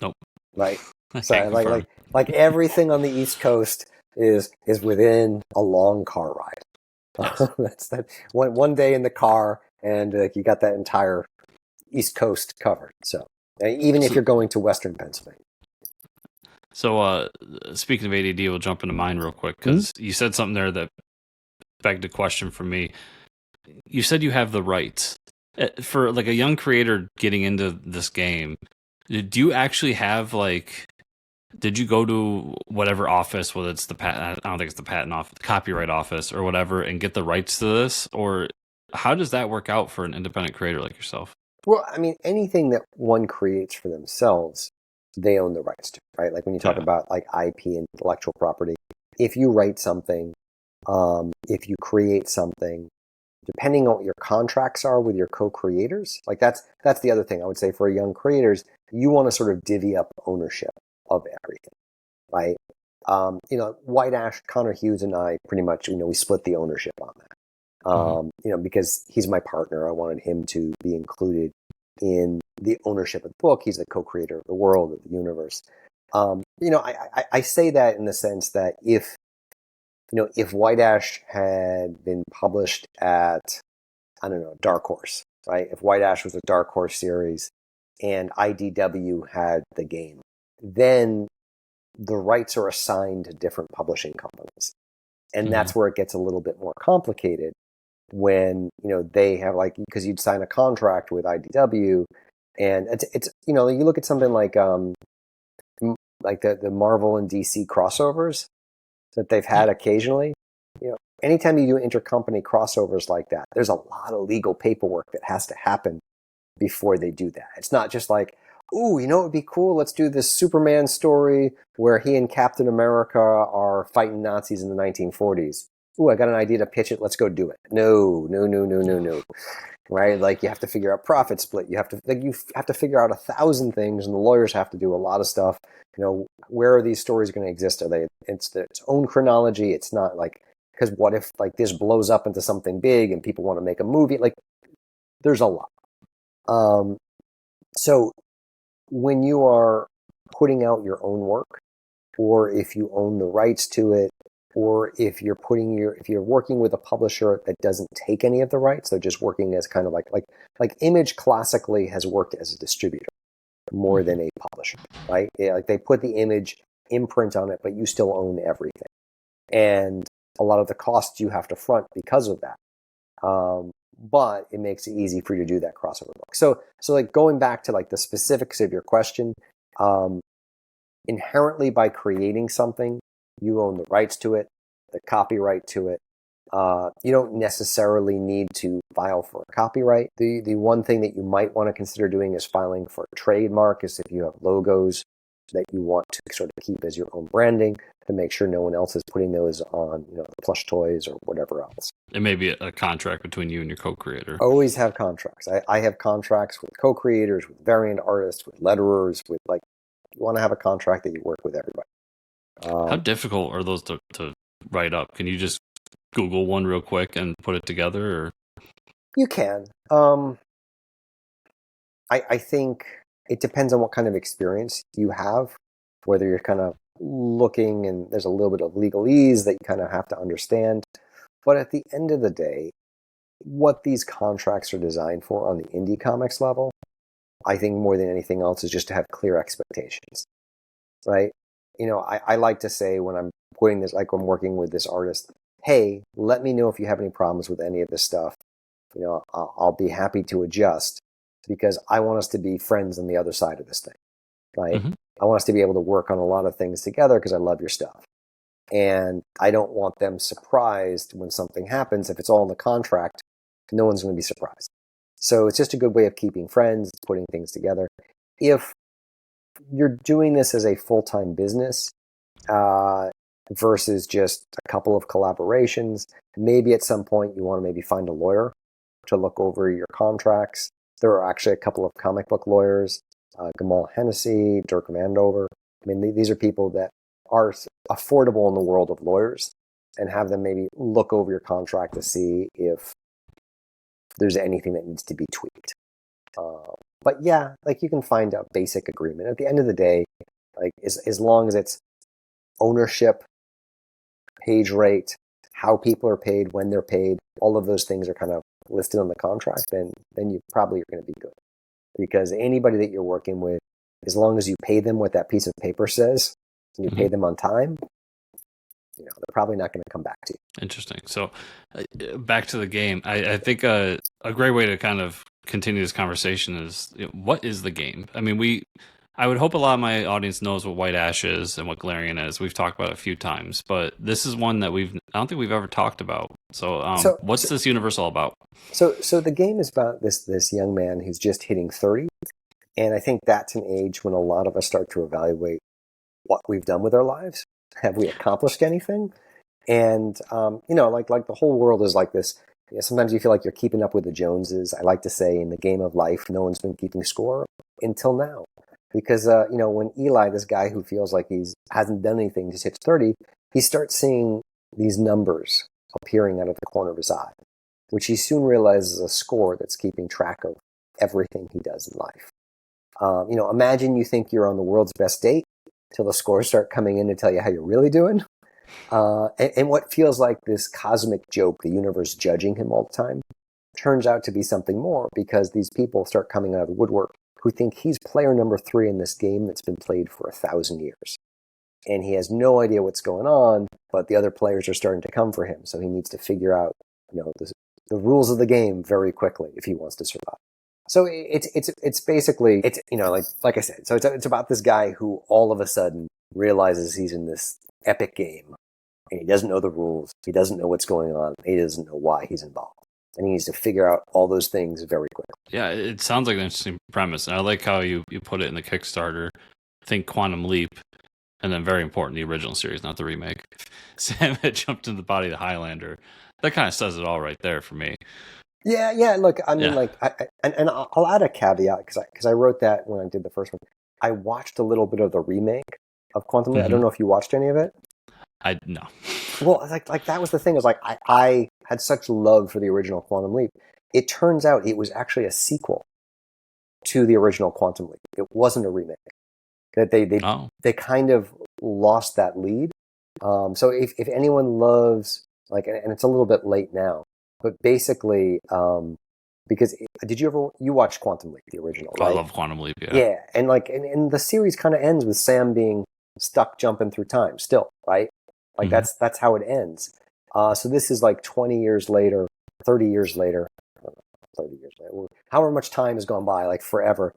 Nope. Right? So everything on the East Coast is within a long car ride. Yes. That's that one day in the car, and you got that entire East Coast covered. So even if So, you're going to Western Pennsylvania. so speaking of ADD, we'll jump into mine real quick because you said something there that begged a question for me. You said you have the rights for like a young creator getting into this game. Do you actually have like? Did you go to whatever office, whether it's the patent, I don't think it's the patent office, the copyright office or whatever, and get the rights to this? Or how does that work out for an independent creator like yourself? Well, I mean, anything that one creates for themselves, they own the rights to, right? Like when you talk Yeah. about like IP, intellectual property, if you write something, if you create something, depending on what your contracts are with your co-creators, like that's the other thing I would say for young creators, you want to sort of divvy up ownership of everything, right? White Ash, Connor Hughes and I pretty much, we split the ownership on that. Because he's my partner, I wanted him to be included in the ownership of the book. He's the co-creator of the world, of the universe. I say that in the sense that if White Ash had been published at, I don't know, Dark Horse, right? If White Ash was a Dark Horse series and IDW had the game, then the rights are assigned to different publishing companies. And that's where it gets a little bit more complicated when, they have because you'd sign a contract with IDW and it's you look at something like the Marvel and DC crossovers that they've had occasionally. Anytime you do intercompany crossovers like that, there's a lot of legal paperwork that has to happen before they do that. It's not just like, ooh, it would be cool. Let's do this Superman story where he and Captain America are fighting Nazis in the 1940s. Ooh, I got an idea to pitch it. Let's go do it. No. Right? Like you have to figure out profit split. You have to figure out 1,000 things, and the lawyers have to do a lot of stuff. Where are these stories going to exist? Are they? It's its own chronology. It's not like, because what if like this blows up into something big and people want to make a movie? Like there's a lot. So when you are putting out your own work, or if you own the rights to it, or if you're working with a publisher that doesn't take any of the rights, they're just working as kind of like Image classically has worked as a distributor more than a publisher, right? Like they put the Image imprint on it, but you still own everything. And a lot of the costs you have to front because of that. But it makes it easy for you to do that crossover book. So like going back to like the specifics of your question, inherently by creating something, you own the rights to it, the copyright to it. You don't necessarily need to file for a copyright. The one thing that you might want to consider doing is filing for a trademark, is if you have logos that you want to sort of keep as your own branding, to make sure no one else is putting those on, the plush toys or whatever else. It may be a contract between you and your co-creator. Always have contracts. I have contracts with co-creators, with variant artists, with letterers, with you want to have a contract that you work with everybody. How difficult are those to write up? Can you just Google one real quick and put it together? Or? You can. I think it depends on what kind of experience you have, whether you're kind of looking and there's a little bit of legalese that you kind of have to understand. But at the end of the day, what these contracts are designed for on the indie comics level, I think more than anything else, is just to have clear expectations, right? I like to say when I'm putting this, like I'm working with this artist, hey, let me know if you have any problems with any of this stuff. I'll be happy to adjust, because I want us to be friends on the other side of this thing, right? I want us to be able to work on a lot of things together because I love your stuff. And I don't want them surprised when something happens. If it's all in the contract, no one's going to be surprised. So it's just a good way of keeping friends, putting things together. If you're doing this as a full-time business versus just a couple of collaborations, maybe at some point you want to maybe find a lawyer to look over your contracts. There are actually a couple of comic book lawyers, Gamal Hennessy, Dirk Vandover. I mean, these are people that are affordable in the world of lawyers, and have them maybe look over your contract to see if there's anything that needs to be tweaked. But yeah, like you can find a basic agreement. At the end of the day, like as long as it's ownership, page rate, how people are paid, when they're paid, all of those things are kind of listed on the contract, then you probably are going to be good. because anybody that you're working with, as long as you pay them what that piece of paper says, and you pay them on time, they're probably not going to come back to you. Interesting. So back to the game, I think a great way to kind of continue this conversation is, what is the game? I mean, I would hope a lot of my audience knows what White Ash is and what Galarian is. We've talked about it a few times, but this is one that I don't think we've ever talked about. So, what's this universe all about? So the game is about this young man who's just hitting 30, and I think that's an age when a lot of us start to evaluate what we've done with our lives. Have we accomplished anything? And like the whole world is like this. Sometimes you feel like you're keeping up with the Joneses. I like to say, in the game of life, no one's been keeping score until now. Because, when Eli, this guy who feels like he hasn't done anything, just hits 30, he starts seeing these numbers appearing out of the corner of his eye, which he soon realizes is a score that's keeping track of everything he does in life. Imagine you think you're on the world's best date till the scores start coming in to tell you how you're really doing. And what feels like this cosmic joke, the universe judging him all the time, turns out to be something more, because these people start coming out of the woodwork who think he's player number 3 in this game that's been played for 1,000 years. And he has no idea what's going on, but the other players are starting to come for him. So he needs to figure out, the rules of the game very quickly if he wants to survive. So it's basically, like I said, so it's about this guy who all of a sudden realizes he's in this epic game, and he doesn't know the rules. He doesn't know what's going on. He doesn't know why he's involved. And he needs to figure out all those things very quickly. Yeah, it sounds like an interesting premise. And I like how you put it in the Kickstarter. Think Quantum Leap, and then, very important, the original series, not the remake. Sam had jumped into the body of the Highlander. That kind of says it all right there for me. Yeah. Look, I mean, and I'll add a caveat, because I wrote that when I did the first one. I watched a little bit of the remake of Quantum Leap. I don't know if you watched any of it. No. Well, like that was the thing. Is like I had such love for the original Quantum Leap. It turns out it was actually a sequel to the original Quantum Leap. It wasn't a remake. That they kind of lost that lead. So if anyone loves, and it's a little bit late now, but basically, because you watched Quantum Leap, the original, right? I love Quantum Leap. Yeah, and and the series kind of ends with Sam being stuck jumping through time still, right? That's how it ends. So this is 20 years later, 30 years later, 30 years later, however much time has gone by, forever.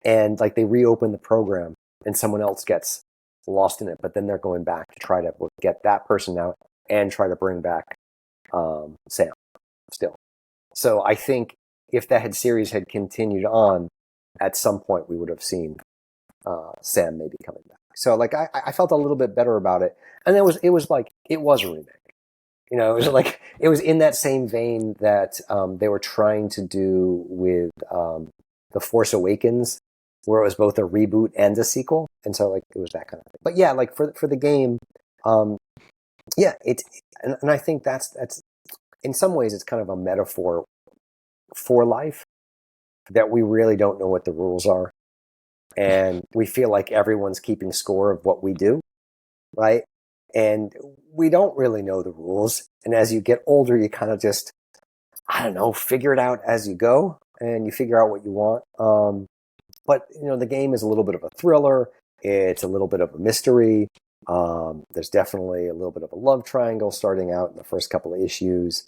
And they reopen the program and someone else gets lost in it. But then they're going back to try to get that person out and try to bring back Sam still. So I think if that series had continued on, at some point we would have seen Sam maybe coming back. So I felt a little bit better about it. And it was a remake. It was in that same vein that they were trying to do with The Force Awakens, where it was both a reboot and a sequel. And so it was that kind of thing. But yeah, for the game, and I think that's in some ways it's kind of a metaphor for life, that we really don't know what the rules are. And we feel like everyone's keeping score of what we do, right? And we don't really know the rules. And as you get older, you kind of just, figure it out as you go, and you figure out what you want. But the game is a little bit of a thriller. It's a little bit of a mystery. There's definitely a little bit of a love triangle starting out in the first couple of issues.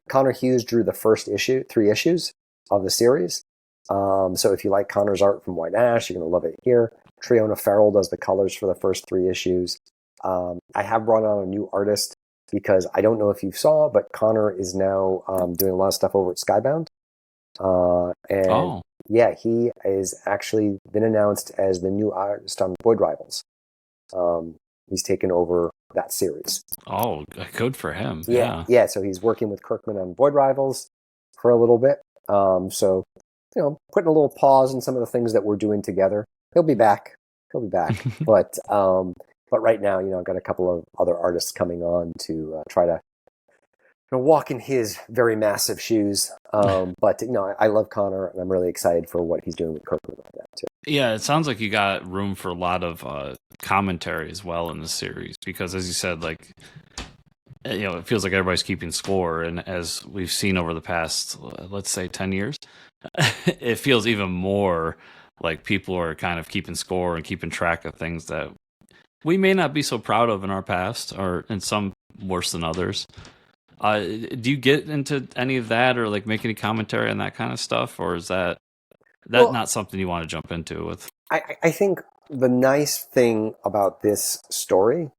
Connor Hughes drew the first 3 issues of the series. So if you like Connor's art from White Ash, you're going to love it here. Triona Farrell does the colors for the first 3 issues. I have brought on a new artist, because I don't know if you saw, but Connor is now doing a lot of stuff over at Skybound. Yeah, he is actually been announced as the new artist on Void Rivals. He's taken over that series. Oh, good for him. Yeah. So he's working with Kirkman on Void Rivals for a little bit. So putting a little pause in some of the things that we're doing together. He'll be back. But right now, I've got a couple of other artists coming on to try to walk in his very massive shoes. But I love Connor, and I'm really excited for what he's doing with Kirkman like that too. Yeah, it sounds like you got room for a lot of commentary as well in the series, because, as you said, it feels like everybody's keeping score, and as we've seen over the past, let's say, 10 years, it feels even more like people are kind of keeping score and keeping track of things that we may not be so proud of in our past, or in some worse than others. Do you get into any of that, or like make any commentary on that kind of stuff, or is that Well, not something you want to jump into with? I think the nice thing about this story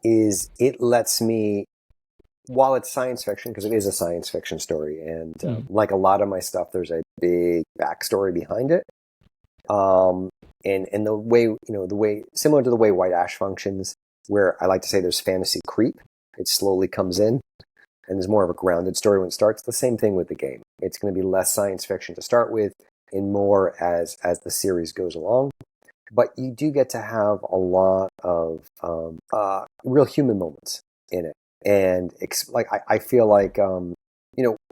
is it lets me, while it's science fiction, because it is a science fiction story, and Mhm. like a lot of my stuff, there's a big backstory behind it. Um, and the way, the way, similar to the way White Ash functions, where I like to say there's fantasy creep. It slowly comes in, and there's more of a grounded story when it starts. The same thing with the game. It's going to be less science fiction to start with, and more as the series goes along. But you do get to have a lot of real human moments in it, and I feel like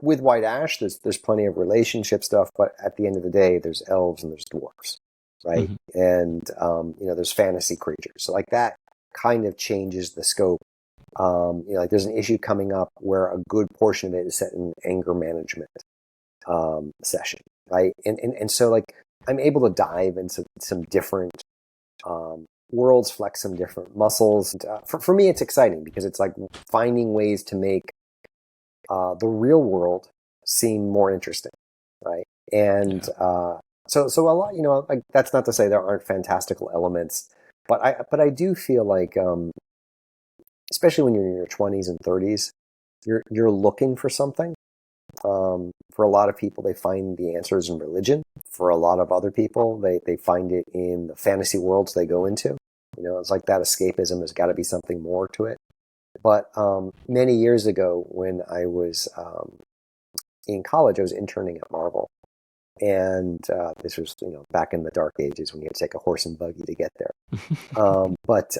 with White Ash, there's plenty of relationship stuff, but at the end of the day, there's elves and there's dwarves, right? Mhm. And there's fantasy creatures, so like that kind of changes the scope. Like there's an issue coming up where a good portion of it is set in anger management session, right? And so like I'm able to dive into some different worlds, flex some different muscles. And, for me, it's exciting because it's like finding ways to make the real world seem more interesting, right? And Yeah. so a lot, like that's not to say there aren't fantastical elements, but I do feel like, especially when you're in your 20s and 30s, you're looking for something. For a lot of people, they find the answers in religion. For a lot of other people, they find it in the fantasy worlds they go into. It's like that escapism. There's got to be something more to it. But many years ago, when I was in college, I was interning at Marvel, and this was back in the dark ages when you had to take a horse and buggy to get there. But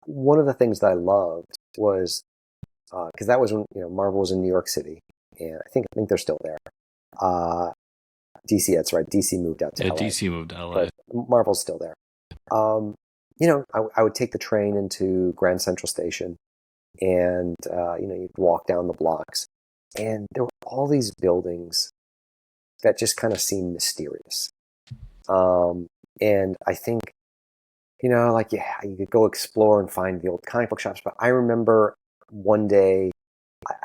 one of the things that I loved was because that was when Marvel was in New York City, and I think they're still there. Uh, DC, that's right. DC moved out to Yeah, LA, DC moved to LA. but Marvel's still there. I would take the train into Grand Central Station, and you'd walk down the blocks, and there were all these buildings that just kind of seemed mysterious. And I think like yeah, you could go explore and find the old comic book shops, but I remember one day,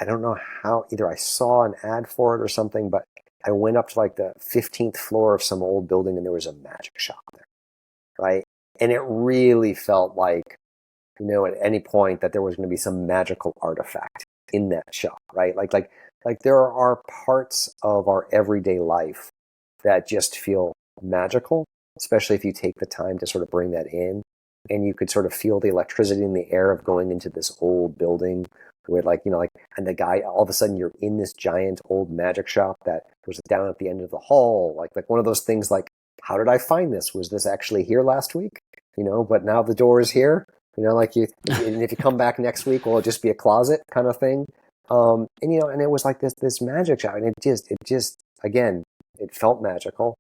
I don't know how, either I saw an ad for it or something, but I went up to like the 15th floor of some old building and there was a magic shop there, right? And it really felt like, at any point that there was going to be some magical artifact in that shop, right? Like there are parts of our everyday life that just feel magical, especially if you take the time to sort of bring that in. And you could sort of feel the electricity in the air of going into this old building where and the guy, all of a sudden you're in this giant old magic shop that was down at the end of the hall. Like one of those things like, how did I find this? Was this actually here last week? But now the door is here. Like and if you come back next week, will it just be a closet kind of thing? And it was like this magic shop, and it just again, it felt magical.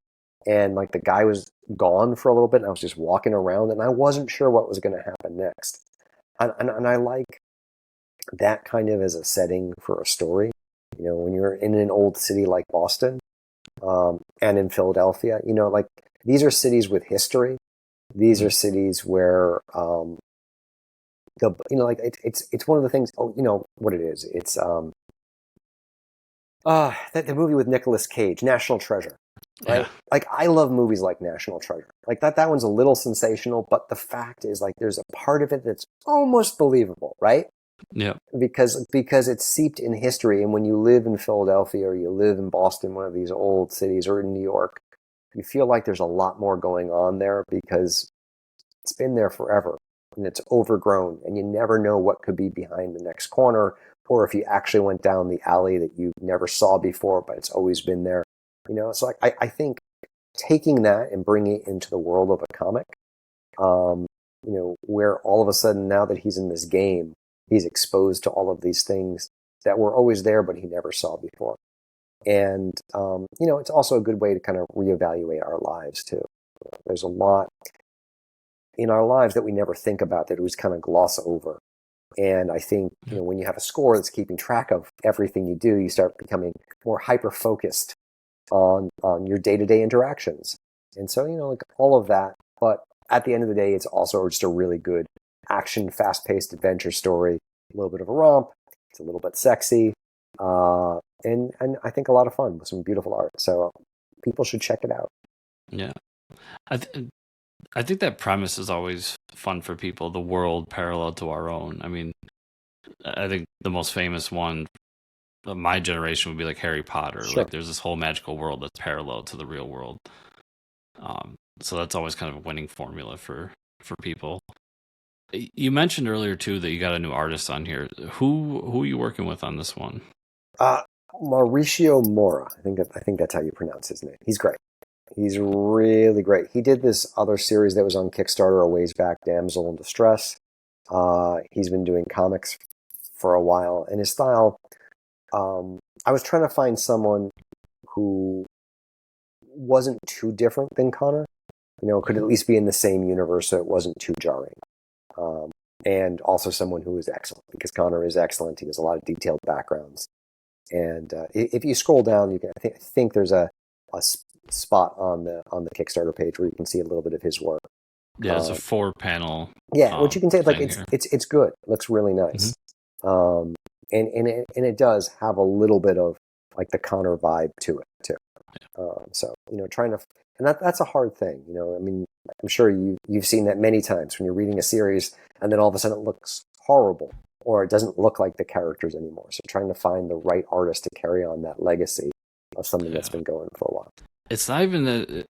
And like the guy was gone for a little bit, and I was just walking around, and I wasn't sure what was going to happen next. And I like that kind of as a setting for a story. When you're in an old city like Boston, and in Philadelphia, like these are cities with history. These are cities where like it's one of the things. Oh, you know what it is? It's that the movie with Nicolas Cage, National Treasure, Yeah. right? Like I love movies like National Treasure. Like that one's a little sensational, but the fact is like there's a part of it that's almost believable, right? Yeah. Because it's seeped in history, and when you live in Philadelphia or you live in Boston, one of these old cities, or in New York, you feel like there's a lot more going on there because it's been there forever and it's overgrown, and you never know what could be behind the next corner, or if you actually went down the alley that you never saw before, but it's always been there. So I think taking that and bringing it into the world of a comic, where all of a sudden now that he's in this game, he's exposed to all of these things that were always there, but he never saw before. And, it's also a good way to kind of reevaluate our lives too. There's a lot in our lives that we never think about, that we just kind of gloss over. And I think, when you have a score that's keeping track of everything you do, you start becoming more hyper-focused on your day-to-day interactions. And so, like all of that. But at the end of the day, it's also just a really good action, fast-paced adventure story. A little bit of a romp. It's a little bit sexy. And I think a lot of fun with some beautiful art. So people should check it out. Yeah. I think that premise is always fun for people, the world parallel to our own. I mean, I think the most famous one of my generation would be like Harry Potter. Sure. Like there's this whole magical world that's parallel to the real world. So that's always kind of a winning formula for people. You mentioned earlier too that you got a new artist on here. Who are you working with on this one? Mauricio Mora. I think that's how you pronounce his name. He's great. He's really great. He did this other series that was on Kickstarter a ways back, Damsel in Distress. He's been doing comics for a while, and his style. I was trying to find someone who wasn't too different than Connor. Could at least be in the same universe, so it wasn't too jarring. And also someone who is excellent, because Connor is excellent. He has a lot of detailed backgrounds. And if you scroll down, you can. I think there's a spot on the Kickstarter page where you can see a little bit of his work. Yeah, it's a 4-panel. Yeah, what you can say, like it's good. It looks really nice. Mm-hmm. And it does have a little bit of like the Connor vibe to it too. Yeah. So trying to, and that's a hard thing. I mean, I'm sure you've seen that many times when you're reading a series and then all of a sudden it looks horrible or it doesn't look like the characters anymore. So trying to find the right artist to carry on that legacy of something that's been going for a while. It's not even that.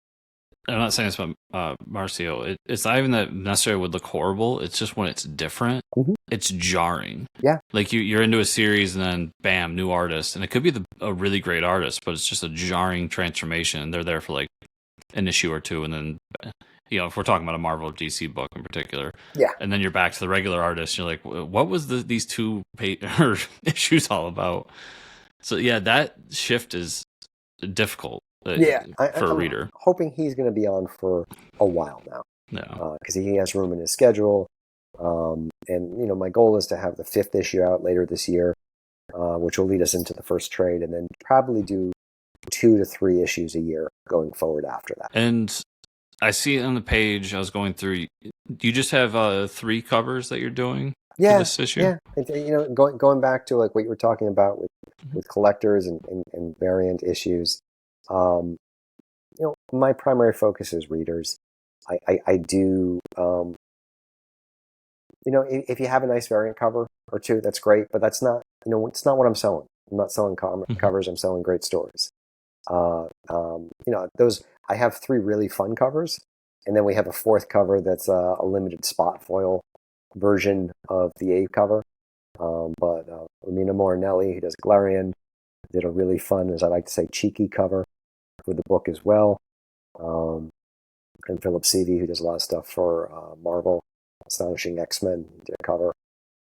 I'm not saying this about Marcio. It's not even that necessarily would look horrible. It's just when it's different, it's jarring. Yeah. Like you're into a series and then bam, new artist. And it could be a really great artist, but it's just a jarring transformation. They're there for like an issue or two. And then, if we're talking about a Marvel or DC book in particular. Yeah. And then you're back to the regular artist. You're like, what was these two issues all about? So yeah, that shift is difficult. For a reader. I'm hoping he's going to be on for a while now. No, because he has room in his schedule. And my goal is to have the 5th issue out later this year, which will lead us into the first trade, and then probably do 2 to 3 issues a year going forward after that. And I see on the page I was going through. Do you just have 3 covers that you're doing for this issue? Yeah. Going back to like what you were talking about with collectors and variant issues. My primary focus is readers. I do, if you have a nice variant cover or 2, that's great, but that's not, it's not what I'm selling. I'm not selling covers. I'm selling great stories. Those, I have 3 really fun covers, and then we have a 4th cover that's a limited spot foil version of the A cover. But Romina Morinelli, who does Galarian, did a really fun, as I like to say, cheeky cover for the book as well. And Philip Seavey, who does a lot of stuff for Marvel, Astonishing X-Men, did a cover.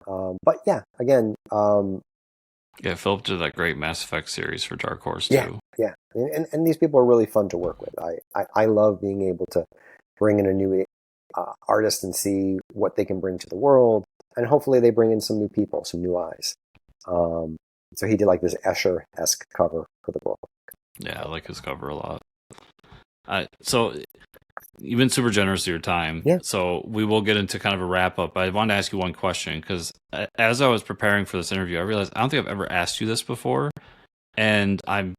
But yeah, again. Philip did that great Mass Effect series for Dark Horse too. Yeah. And these people are really fun to work with. I love being able to bring in a new artist and see what they can bring to the world. And hopefully they bring in some new people, some new eyes. So he did like this Escher-esque cover for the book. Yeah, I like his cover a lot. So you've been super generous with your time. Yeah. So we will get into kind of a wrap up. I wanted to ask you one question because as I was preparing for this interview, I realized I don't think I've ever asked you this before. And I'm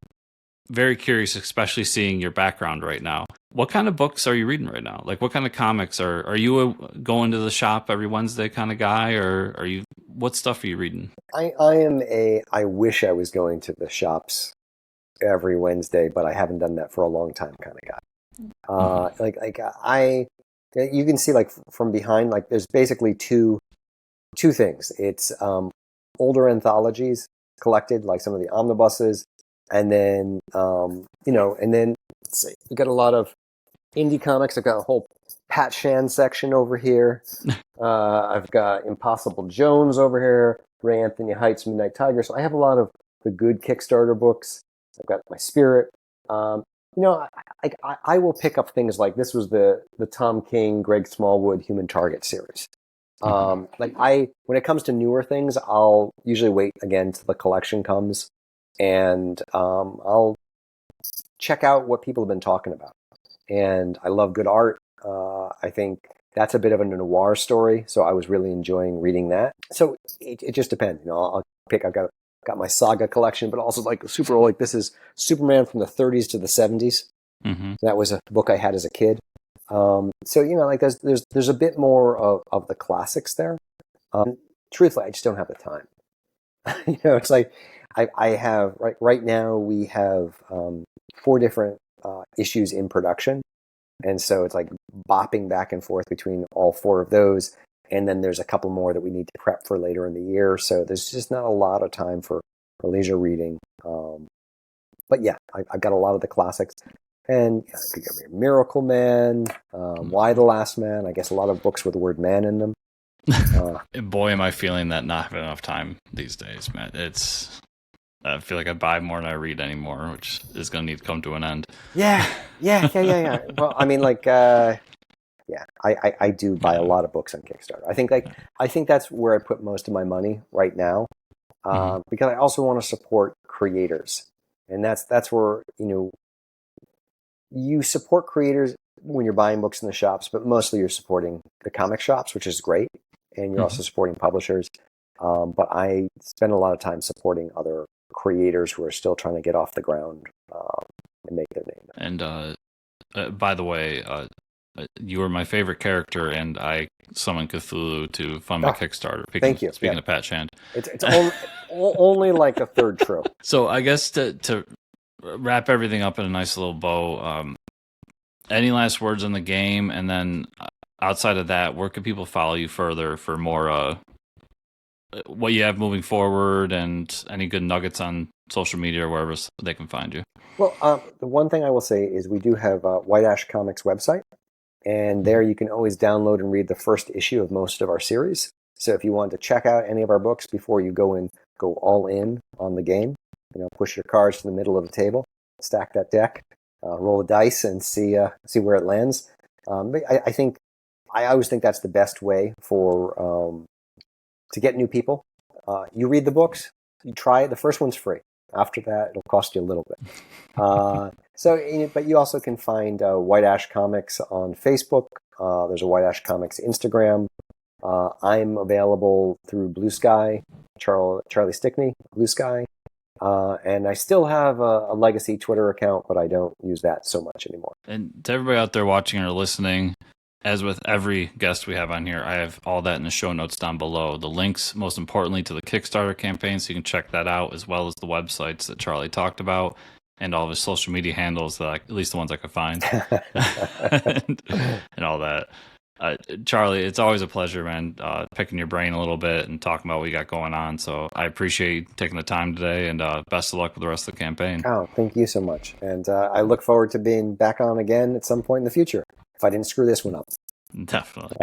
very curious, especially seeing your background right now. What kind of books are you reading right now? Like what kind of comics are you a going to the shop every Wednesday kind of guy, or what stuff are you reading? I wish I was going to the shops every Wednesday, but I haven't done that for a long time kind of guy. You can see like from behind, like there's basically two things. It's older anthologies collected, like some of the omnibuses, and then and then let's see, we got a lot of indie comics. I've got a whole Pat Shan section over here. I've got Impossible Jones over here, Ray Anthony Heights, Midnight Tiger. So I have a lot of the good Kickstarter books. I've got My Spirit. I will pick up things like this was the Tom King, Greg Smallwood Human Target series. When it comes to newer things, I'll usually wait again till the collection comes, and I'll check out what people have been talking about. And I love good art. I think that's a bit of a noir story, so I was really enjoying reading that. So it just depends. I'll pick. I've got my Saga collection, but also like super old. Like this is Superman from the 30s to the 70s. Mm-hmm. That was a book I had as a kid. So like there's a bit more of the classics there. Truthfully, I just don't have the time. It's like I have right now we have 4 different issues in production, and so it's like bopping back and forth between all 4 of those, and then there's a couple more that we need to prep for later in the year. So there's just not a lot of time for leisure reading. But yeah, I've got a lot of the classics. And I could give me Miracle Man, Why the Last Man. I guess a lot of books with the word man in them. Boy, am I feeling that not having enough time these days, man. I feel like I buy more than I read anymore, which is going to need to come to an end. Yeah. Well, I mean, I do buy a lot of books on Kickstarter. I think that's where I put most of my money right now, because I also want to support creators, and that's where you support creators when you're buying books in the shops, but mostly you're supporting the comic shops, which is great. And you're also supporting publishers. But I spend a lot of time supporting other creators who are still trying to get off the ground and make their name. And by the way, you were my favorite character, and I summoned Cthulhu to fund my Kickstarter. Thank you. Speaking of Pat Shand. It's only like a third trope. So I guess to wrap everything up in a nice little bow, any last words on the game, and then outside of that, where can people follow you further for more what you have moving forward, and any good nuggets on social media or wherever they can find you? Well, the one thing I will say is we do have a White Ash Comics website, and there you can always download and read the first issue of most of our series. So if you want to check out any of our books before you go all in on the game, push your cards to the middle of the table, stack that deck, roll the dice, and see where it lands. But I always think that's the best way to get new people. You read the books, you try it. The first one's free. After that, it'll cost you a little bit. But you also can find White Ash Comics on Facebook. There's a White Ash Comics Instagram. I'm available through Blue Sky, Charlie Stickney, Blue Sky. And I still have a legacy Twitter account, but I don't use that so much anymore. And to everybody out there watching or listening, as with every guest we have on here, I have all that in the show notes down below. The links, most importantly, to the Kickstarter campaign, so you can check that out, as well as the websites that Charlie talked about, and all of his social media handles, at least the ones I could find, and all that. Charlie, it's always a pleasure, man, picking your brain a little bit and talking about what you got going on. So I appreciate you taking the time today, and best of luck with the rest of the campaign. Oh, thank you so much. And I look forward to being back on again at some point in the future, if I didn't screw this one up. Definitely.